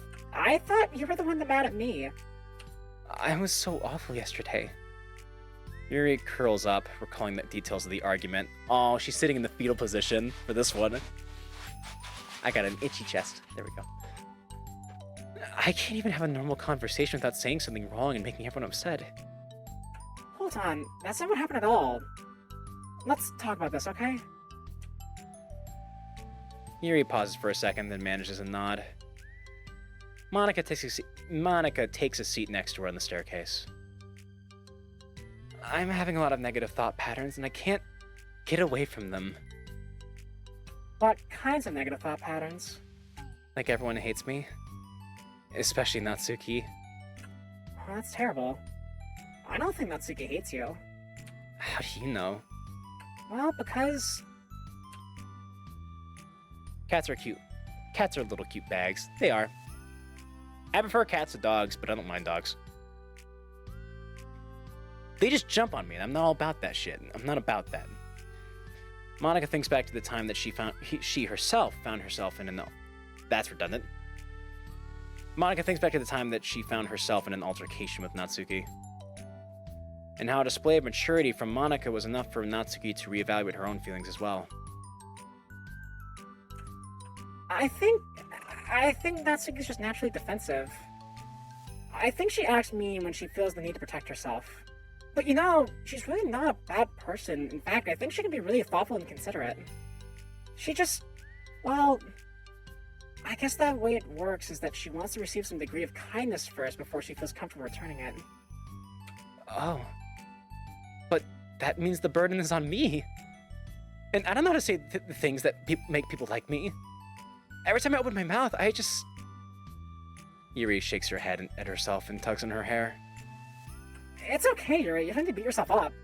thought you were the one that mad at me. I was so awful yesterday. Yuri curls up, recalling the details of the argument. Oh, she's sitting in the fetal position for this one. I got an itchy chest. There we go. I can't even have a normal conversation without saying something wrong and making everyone upset. Hold on, that's not what happened at all. Let's talk about this, okay? Yuri pauses for a second, then manages a nod. Monica takes a seat next to her on the staircase. I'm having a lot of negative thought patterns, and I can't get away from them. What kinds of negative thought patterns? Like everyone hates me. Especially Natsuki. Oh, that's terrible. I don't think Natsuki hates you. How do you know? Well, because... Cats are cute. Cats are little cute bags. They are. I prefer cats to dogs, but I don't mind dogs. They just jump on me, and I'm not all about that shit. I'm not about that. Monica thinks back to the time that she herself found herself in an... That's redundant. Monica thinks back to the time that she found herself in an altercation with Natsuki. And how a display of maturity from Monica was enough for Natsuki to reevaluate her own feelings as well. I think Natsuki's just naturally defensive. I think she acts mean when she feels the need to protect herself. But you know, she's really not a bad person. In fact, I think she can be really thoughtful and considerate. She just... well... I guess that way it works is that she wants to receive some degree of kindness first before she feels comfortable returning it. Oh. But that means the burden is on me. And I don't know how to say the things that make people like me. Every time I open my mouth, I just... Yuri shakes her head at herself and tugs on her hair. It's okay, Yuri. You don't need to beat yourself up.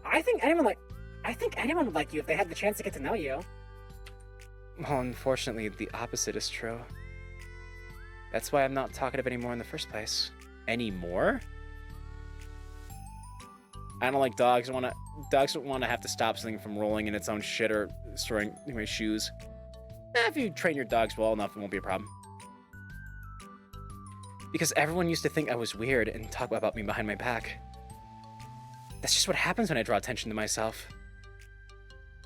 I think anyone would like you if they had the chance to get to know you. Well, unfortunately, the opposite is true. That's why I'm not talkative anymore in the first place. Anymore? I don't like dogs. Dogs don't want to have to stop something from rolling in its own shit or storing my shoes. If you train your dogs well enough, it won't be a problem. Because everyone used to think I was weird and talk about me behind my back. That's just what happens when I draw attention to myself.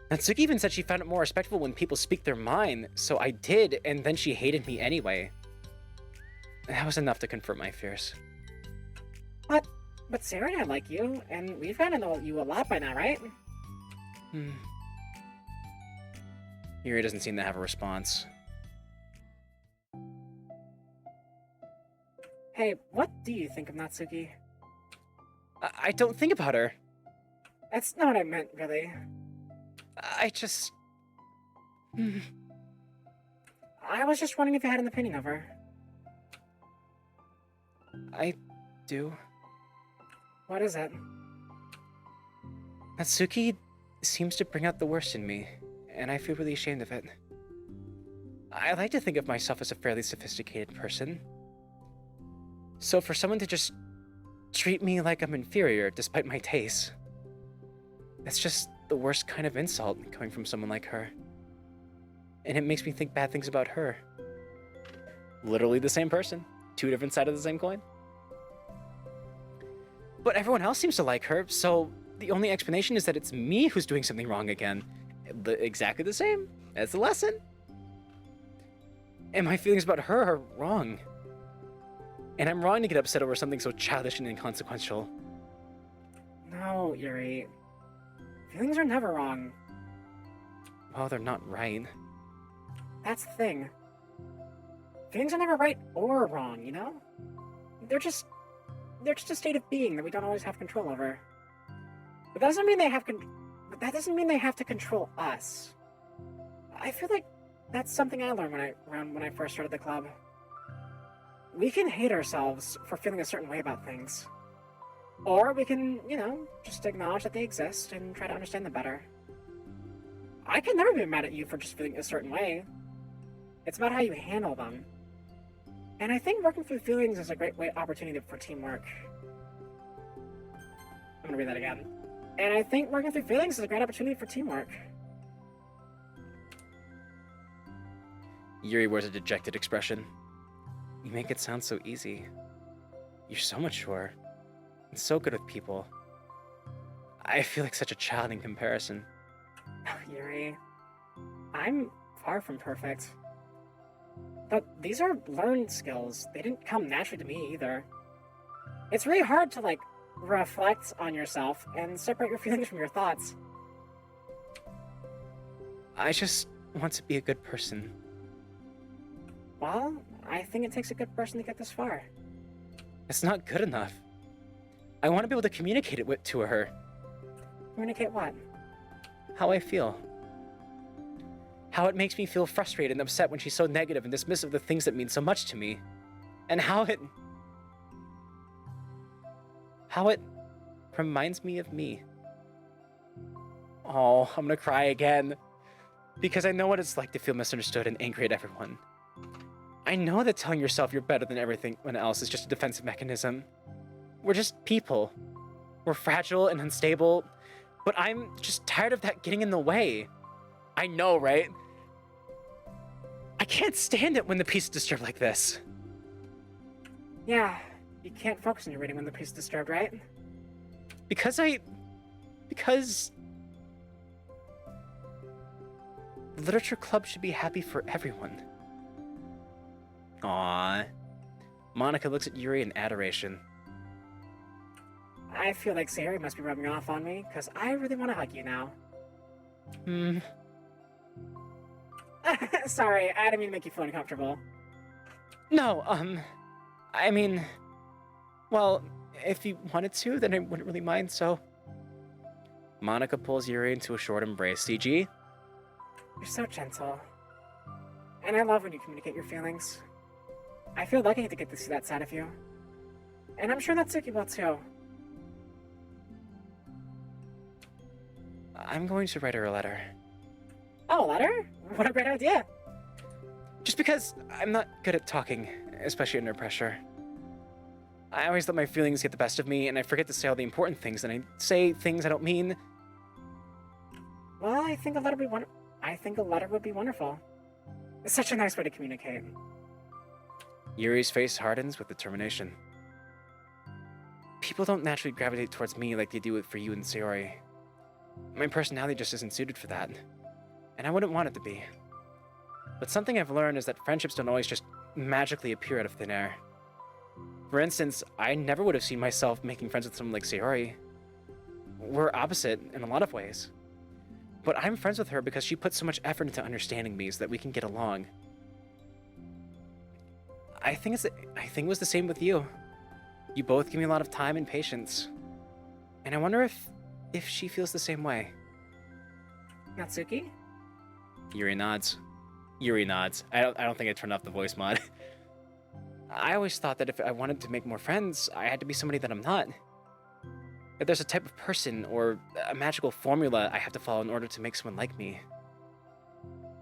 Natsuki even said she found it more respectful when people speak their mind, so I did, and then she hated me anyway. That was enough to confirm my fears. But Sarah and I like you, and we've gotten to know you a lot by now, right? Yuri doesn't seem to have a response. Hey, what do you think of Natsuki? I don't think about her. That's not what I meant, really. I just... I was just wondering if you had an opinion of her. I do. What is it? Natsuki seems to bring out the worst in me, and I feel really ashamed of it. I like to think of myself as a fairly sophisticated person. So for someone to just treat me like I'm inferior despite my tastes, that's just the worst kind of insult coming from someone like her. And it makes me think bad things about her. Literally the same person, two different sides of the same coin. But everyone else seems to like her, so the only explanation is that it's me who's doing something wrong again. Exactly the same. That's the lesson. And my feelings about her are wrong. And I'm wrong to get upset over something so childish and inconsequential. No, Yuri. Feelings are never wrong. Well, they're not right. That's the thing. Feelings are never right or wrong, you know? They're just a state of being that we don't always have control over. But that doesn't mean they have to control us. I feel like that's something I learned when I first started the club. We can hate ourselves for feeling a certain way about things. Or we can, just acknowledge that they exist and try to understand them better. I can never be mad at you for just feeling a certain way. It's about how you handle them. And I think working through feelings is a great opportunity for teamwork. I'm gonna read that again. And I think working through feelings is a great opportunity for teamwork. Yuri wears a dejected expression. You make it sound so easy. You're so mature. And so good with people. I feel like such a child in comparison. Yuri, I'm far from perfect. But these are learned skills. They didn't come naturally to me either. It's really hard to, like, reflect on yourself and separate your feelings from your thoughts. I just want to be a good person. Well, I think it takes a good person to get this far. It's not good enough. I want to be able to communicate it to her. Communicate what? How I feel. How it makes me feel frustrated and upset when she's so negative and dismissive of the things that mean so much to me. And how it reminds me of me. Oh, I'm gonna cry again. Because I know what it's like to feel misunderstood and angry at everyone. I know that telling yourself you're better than everyone else is just a defensive mechanism. We're just people. We're fragile and unstable, but I'm just tired of that getting in the way. I know, right? I can't stand it when the peace is disturbed like this. Yeah, you can't focus on your reading when the peace is disturbed, right? Because the Literature Club should be happy for everyone. Aww. Monica looks at Yuri in adoration. I feel like Sayori must be rubbing off on me, because I really want to hug you now. Sorry, I didn't mean to make you feel uncomfortable. No, I mean, well, if you wanted to, then I wouldn't really mind, so... Monica pulls Yuri into a short embrace. CG? You're so gentle. And I love when you communicate your feelings. I feel lucky to get to see that side of you. And I'm sure that Suki will too. I'm going to write her a letter. Oh, a letter? What a great idea! Just because I'm not good at talking, especially under pressure. I always let my feelings get the best of me, and I forget to say all the important things, and I say things I don't mean. Well, I think a letter would be wonderful. It's such a nice way to communicate. Yuri's face hardens with determination. People don't naturally gravitate towards me like they do for you and Sayori. My personality just isn't suited for that, and I wouldn't want it to be. But something I've learned is that friendships don't always just magically appear out of thin air. For instance, I never would have seen myself making friends with someone like Sayori. We're opposite in a lot of ways. But I'm friends with her because she put so much effort into understanding me so that we can get along. I think it was the same with you. You both give me a lot of time and patience. And I wonder if she feels the same way. Natsuki? Yuri nods. I don't think I turned off the voice mod. I always thought that if I wanted to make more friends, I had to be somebody that I'm not. That there's a type of person or a magical formula I have to follow in order to make someone like me.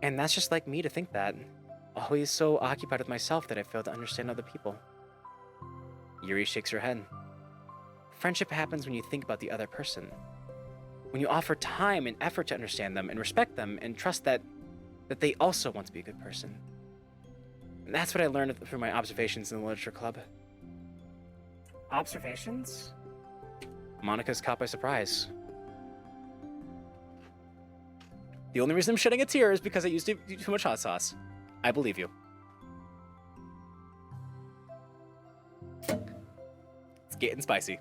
And that's just like me to think that. Always so occupied with myself that I fail to understand other people. Yuri shakes her head. Friendship happens when you think about the other person. When you offer time and effort to understand them and respect them and trust that they also want to be a good person. And that's what I learned through my observations in the Literature Club. Observations? Monica's caught by surprise. The only reason I'm shedding a tear is because I used too much hot sauce. I believe you. It's getting spicy.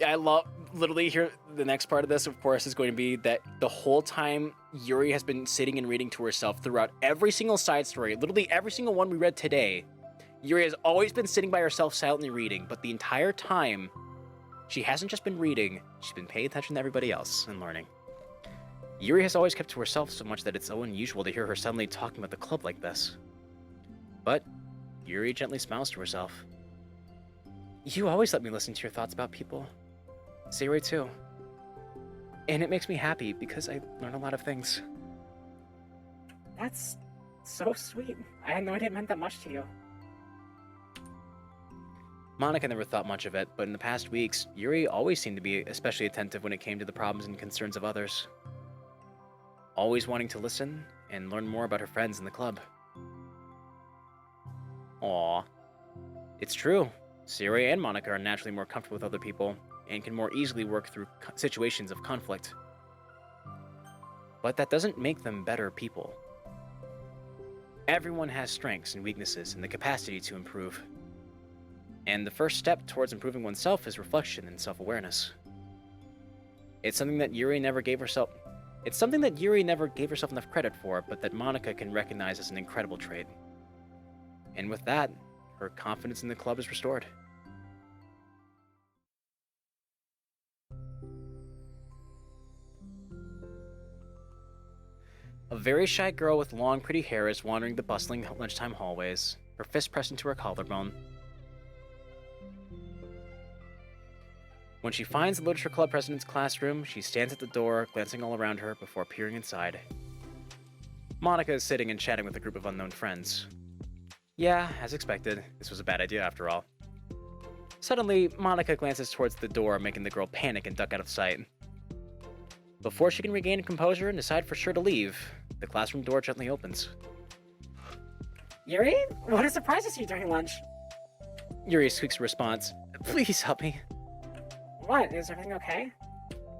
I love, literally here, the next part of this, of course, is going to be that the whole time Yuri has been sitting and reading to herself throughout every single side story, literally every single one we read today, Yuri has always been sitting by herself silently reading, but the entire time, she hasn't just been reading, she's been paying attention to everybody else and learning. Yuri has always kept to herself so much that it's so unusual to hear her suddenly talking about the club like this. But Yuri gently smiles to herself. You always let me listen to your thoughts about people. Sayori too. And it makes me happy because I learn a lot of things. That's so sweet. I had no idea it meant that much to you. Monica never thought much of it, but in the past weeks, Yuri always seemed to be especially attentive when it came to the problems and concerns of others. Always wanting to listen and learn more about her friends in the club. Aww. It's true. Sayori and Monica are naturally more comfortable with other people and can more easily work through situations of conflict. But that doesn't make them better people. Everyone has strengths and weaknesses and the capacity to improve. And the first step towards improving oneself is reflection and self-awareness. It's something that Yuri never gave herself enough credit for, but that Monica can recognize as an incredible trait. And with that, her confidence in the club is restored. A very shy girl with long, pretty hair is wandering the bustling lunchtime hallways, her fist pressed into her collarbone. When she finds the Literature Club president's classroom, she stands at the door, glancing all around her before peering inside. Monica is sitting and chatting with a group of unknown friends. Yeah, as expected, this was a bad idea after all. Suddenly, Monica glances towards the door, making the girl panic and duck out of sight. Before she can regain composure and decide for sure to leave, the classroom door gently opens. Yuri? What a surprise to see you during lunch. Yuri squeaks a response. Please help me. What? Is everything okay?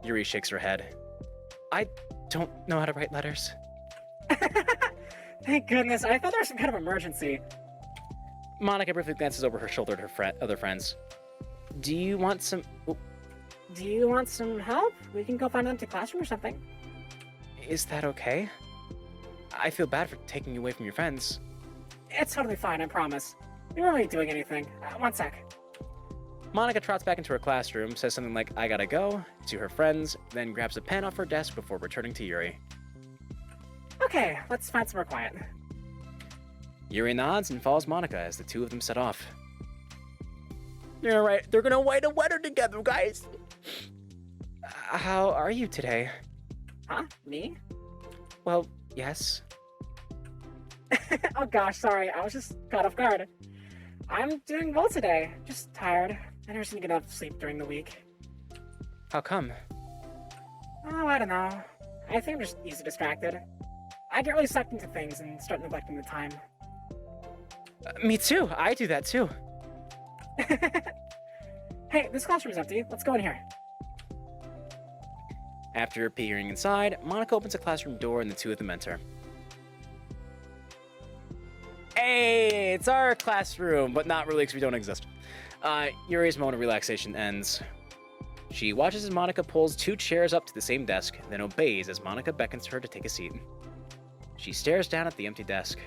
Yuri shakes her head. I don't know how to write letters. Thank goodness, I thought there was some kind of emergency. Monica briefly glances over her shoulder at her other friends. Do you want some... Oh, Do you want some help? We can go find an empty classroom or something. is that okay? I feel bad for taking you away from your friends. It's totally fine, I promise. We weren't really doing anything. One sec. Monica trots back into her classroom, says something like, I gotta go, to her friends, then grabs a pen off her desk before returning to Yuri. Okay, let's find somewhere quiet. Yuri nods and follows Monica as the two of them set off. They're gonna write a letter together, guys! How are you today? Huh? Me? Well, yes. Oh gosh, sorry, I was just caught off guard. I'm doing well today, just tired. I never seem to get enough sleep during the week. How come? Oh, I don't know. I think I'm just easily distracted. I get really sucked into things and start neglecting the time. Me too, I do that too. Hey, this classroom's empty. Let's go in here. After peering inside, Monica opens a classroom door and the two of them enter. Hey, it's our classroom, but not really because we don't exist. Yuri's moment of relaxation ends. She watches as Monica pulls two chairs up to the same desk, then obeys as Monica beckons her to take a seat. She stares down at the empty desk.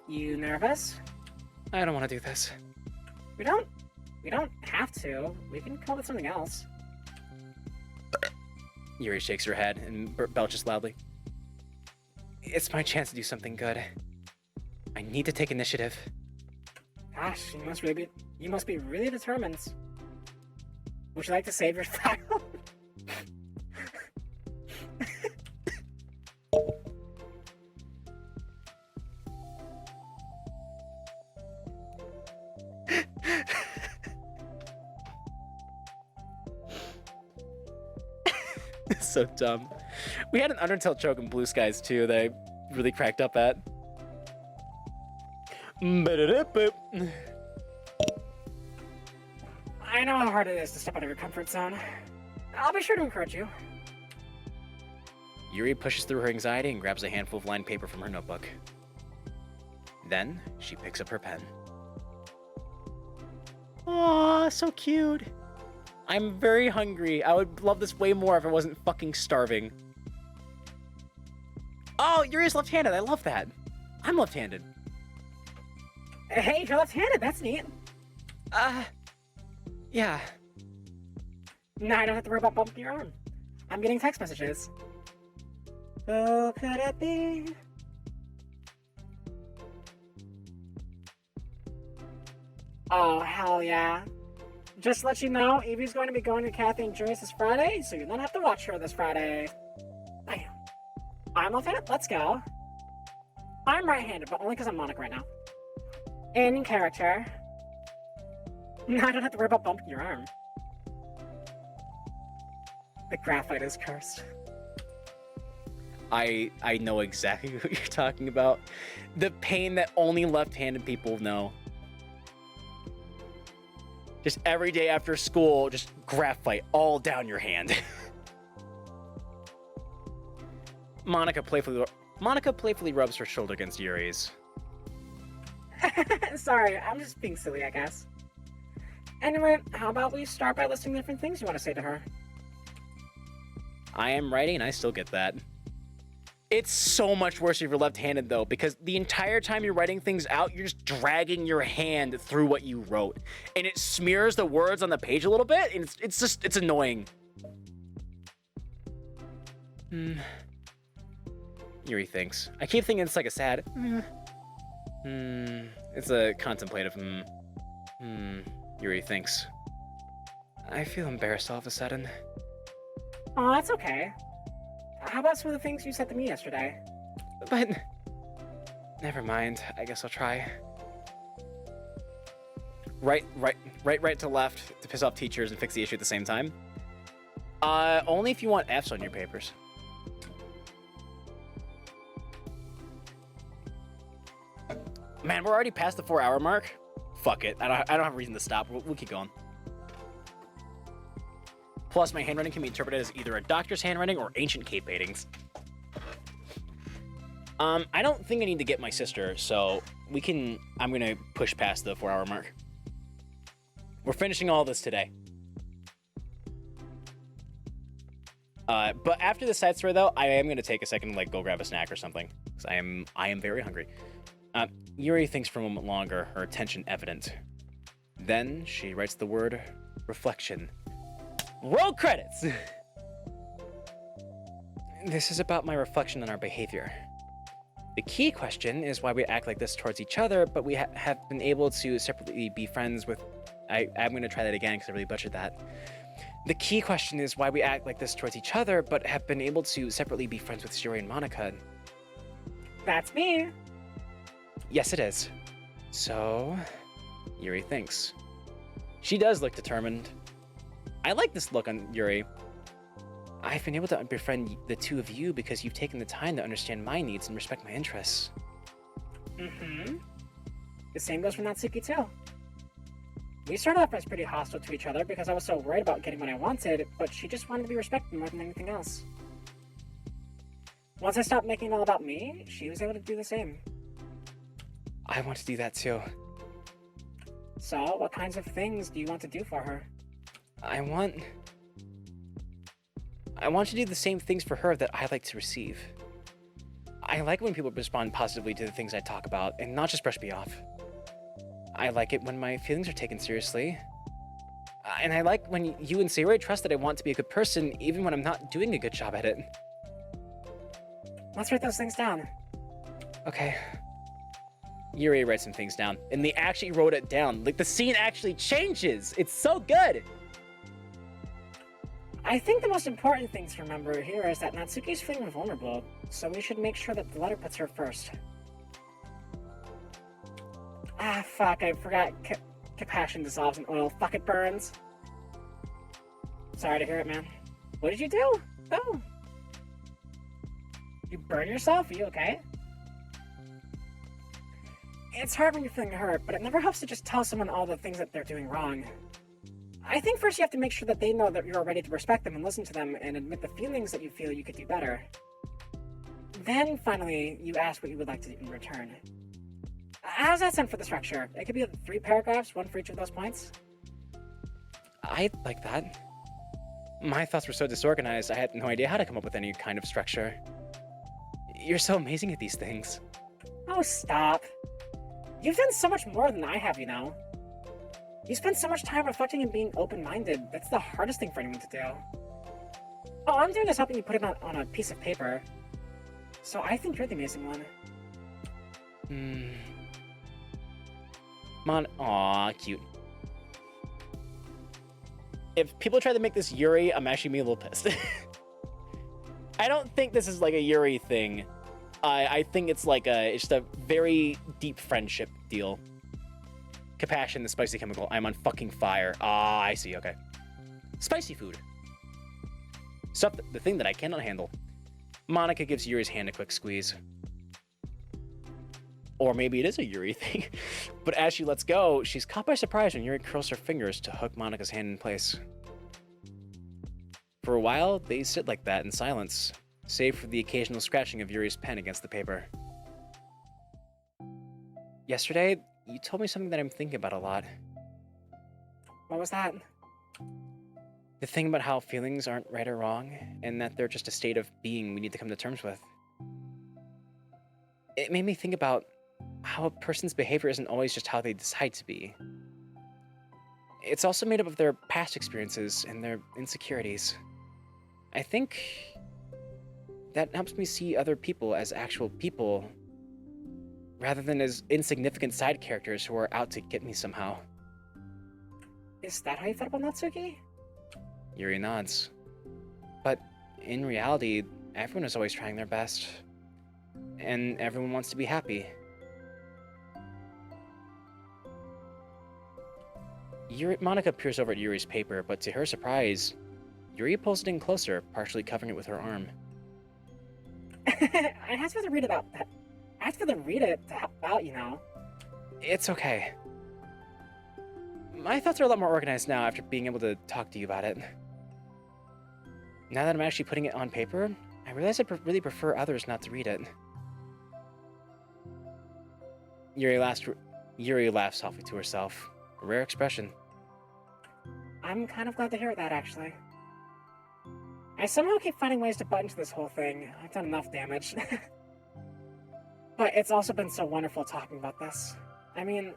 You nervous? I don't want to do this. We don't have to. We can come up with something else. Yuri shakes her head and belches loudly. It's my chance to do something good. I need to take initiative. Gosh, you must be really determined. Would you like to save your file? It's so dumb. We had an Undertale joke in Blue Skies too that I really cracked up at. I know how hard it is to step out of your comfort zone. I'll be sure to encourage you. Yuri pushes through her anxiety and grabs a handful of lined paper from her notebook. Then, she picks up her pen. Aw, so cute. I'm very hungry. I would love this way more if I wasn't fucking starving. Oh, Yuri's left-handed. I love that. I'm left-handed. Hey, you're left-handed. That's neat. Yeah. Now I don't have to worry about bumping your arm. I'm getting text messages. Who could it be? Oh, hell yeah. Just to let you know, Evie's going to be going to Kathy and Joyce this Friday, so you don't have to watch her this Friday. Bam. I'm left-handed. Let's go. I'm right-handed, but only because I'm Monica right now. In character. Now I don't have to worry about bumping your arm. The graphite is cursed. I know exactly what you're talking about. The pain that only left-handed people know. Just every day after school, just graphite all down your hand. Monica playfully Monica playfully rubs her shoulder against Yuri's. Sorry, I'm just being silly, I guess. Anyway, how about we start by listing the different things you want to say to her? I am writing and I still get that. It's so much worse if you're left-handed though, because the entire time you're writing things out, you're just dragging your hand through what you wrote. And it smears the words on the page a little bit, and it's annoying. Yuri thinks. I keep thinking it's like a sad It's a contemplative Yuri thinks. I feel embarrassed all of a sudden. Oh, that's okay. How about some of the things you said to me yesterday? But never mind. I guess I'll try. Right to left to piss off teachers and fix the issue at the same time. Only if you want Fs on your papers. Man, we're already past the 4-hour mark. Fuck it. I don't have a reason to stop. We'll keep going. Plus, my handwriting can be interpreted as either a doctor's handwriting or ancient cave paintings. I don't think I need to get my sister, so I'm gonna push past the 4-hour mark. We're finishing all this today. But after the side story, though, I am gonna take a second to like go grab a snack or something, because I am very hungry. Yuri thinks for a moment longer, her attention evident. Then she writes the word reflection. Roll credits! This is about my reflection on our behavior. The key question is why we act like this towards each other, but we have been able to separately be friends with... I'm going to try that again because I really butchered that. The key question is why we act like this towards each other, but have been able to separately be friends with Yuri and Monica. That's me. Yes, it is. So, Yuri thinks. She does look determined. I like this look on Yuri. I've been able to befriend the two of you because you've taken the time to understand my needs and respect my interests. Mm-hmm. The same goes for Natsuki too. We started off as pretty hostile to each other because I was so worried about getting what I wanted, but she just wanted to be respected more than anything else. Once I stopped making it all about me, she was able to do the same. I want to do that too. So, what kinds of things do you want to do for her? I want to do the same things for her that I like to receive. I like when people respond positively to the things I talk about and not just brush me off. I like it when my feelings are taken seriously. And I like when you and Sayori trust that I want to be a good person even when I'm not doing a good job at it. Let's write those things down. Okay. Yuri writes some things down, and they actually wrote it down. Like, the scene actually changes. It's so good. I think the most important thing to remember here is that Natsuki's feeling vulnerable, so we should make sure that the letter puts her first. Ah, fuck, I forgot compassion dissolves in oil. Fuck, it burns. Sorry to hear it, man. What did you do? Oh. You burn yourself? Are you okay? It's hard when you're feeling hurt, but it never helps to just tell someone all the things that they're doing wrong. I think first you have to make sure that they know that you're ready to respect them and listen to them and admit the feelings that you feel you could do better. Then, finally, you ask what you would like to do in return. How's that sound for the structure? It could be 3 paragraphs, 1 for each of those points. I like that. My thoughts were so disorganized, I had no idea how to come up with any kind of structure. You're so amazing at these things. Oh, stop. You've done so much more than I have, you know. You spend so much time reflecting and being open-minded. That's the hardest thing for anyone to do. All I'm doing is helping you put it on a piece of paper. So I think you're the amazing one. Aw, cute. If people try to make this Yuri, I'm actually being a little pissed. I don't think this is like a Yuri thing. I think it's like it's just a very deep friendship deal. Compassion, the spicy chemical. I'm on fucking fire. Ah, I see, okay. Spicy food. Stuff, the thing that I cannot handle. Monica gives Yuri's hand a quick squeeze. Or maybe it is a Yuri thing. But as she lets go, she's caught by surprise when Yuri curls her fingers to hook Monica's hand in place. For a while, they sit like that in silence, save for the occasional scratching of Yuri's pen against the paper. Yesterday, you told me something that I'm thinking about a lot. What was that? The thing about how feelings aren't right or wrong, and that they're just a state of being we need to come to terms with. It made me think about how a person's behavior isn't always just how they decide to be. It's also made up of their past experiences and their insecurities. I think that helps me see other people as actual people, rather than as insignificant side characters who are out to get me somehow. Is that how you felt about Natsuki? Yuri nods. But in reality, everyone is always trying their best. And everyone wants to be happy. Monica peers over at Yuri's paper, but to her surprise, Yuri pulls it in closer, partially covering it with her arm. I have to read about that. I have to read it to help out, you know. It's okay. My thoughts are a lot more organized now after being able to talk to you about it. Now that I'm actually putting it on paper, I realize I really prefer others not to read it. Yuri laughs softly to herself. A rare expression. I'm kind of glad to hear that, actually. I somehow keep finding ways to butt into this whole thing. I've done enough damage. But it's also been so wonderful talking about this. I mean,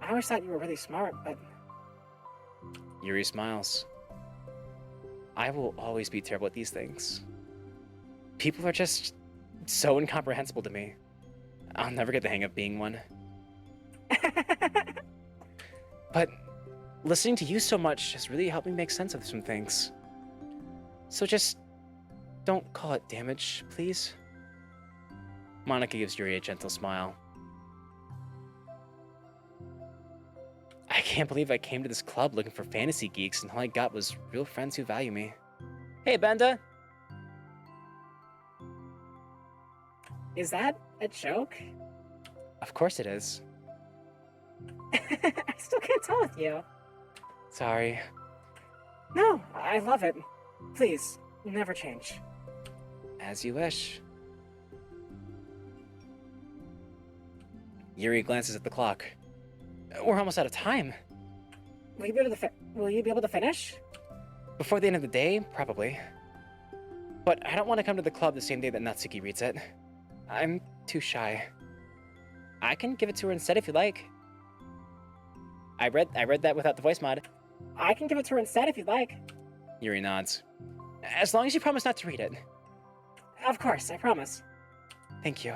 I always thought you were really smart, but... Yuri smiles. I will always be terrible at these things. People are just so incomprehensible to me. I'll never get the hang of being one. But listening to you so much has really helped me make sense of some things. So just don't call it damage, please. Monica gives Yuri a gentle smile. I can't believe I came to this club looking for fantasy geeks and all I got was real friends who value me. Hey, Benda! Is that a joke? Of course it is. I still can't tell with you. Sorry. No, I love it. Please, never change. As you wish. Yuri glances at the clock. We're almost out of time. Will you be able to finish? Before the end of the day, probably. But I don't want to come to the club the same day that Natsuki reads it. I'm too shy. I can give it to her instead if you like. I read that without the voice mod. I can give it to her instead if you'd like. Yuri nods. As long as you promise not to read it. Of course, I promise. Thank you.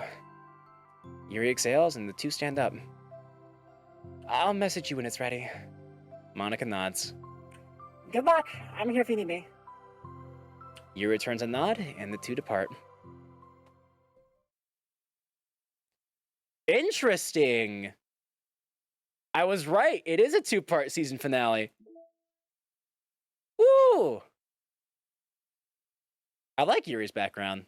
Yuri exhales and the two stand up. I'll message you when it's ready. Monica nods. Good luck. I'm here if you need me. Yuri returns a nod and the two depart. Interesting! I was right. It is a two-part season finale. Woo! I like Yuri's background.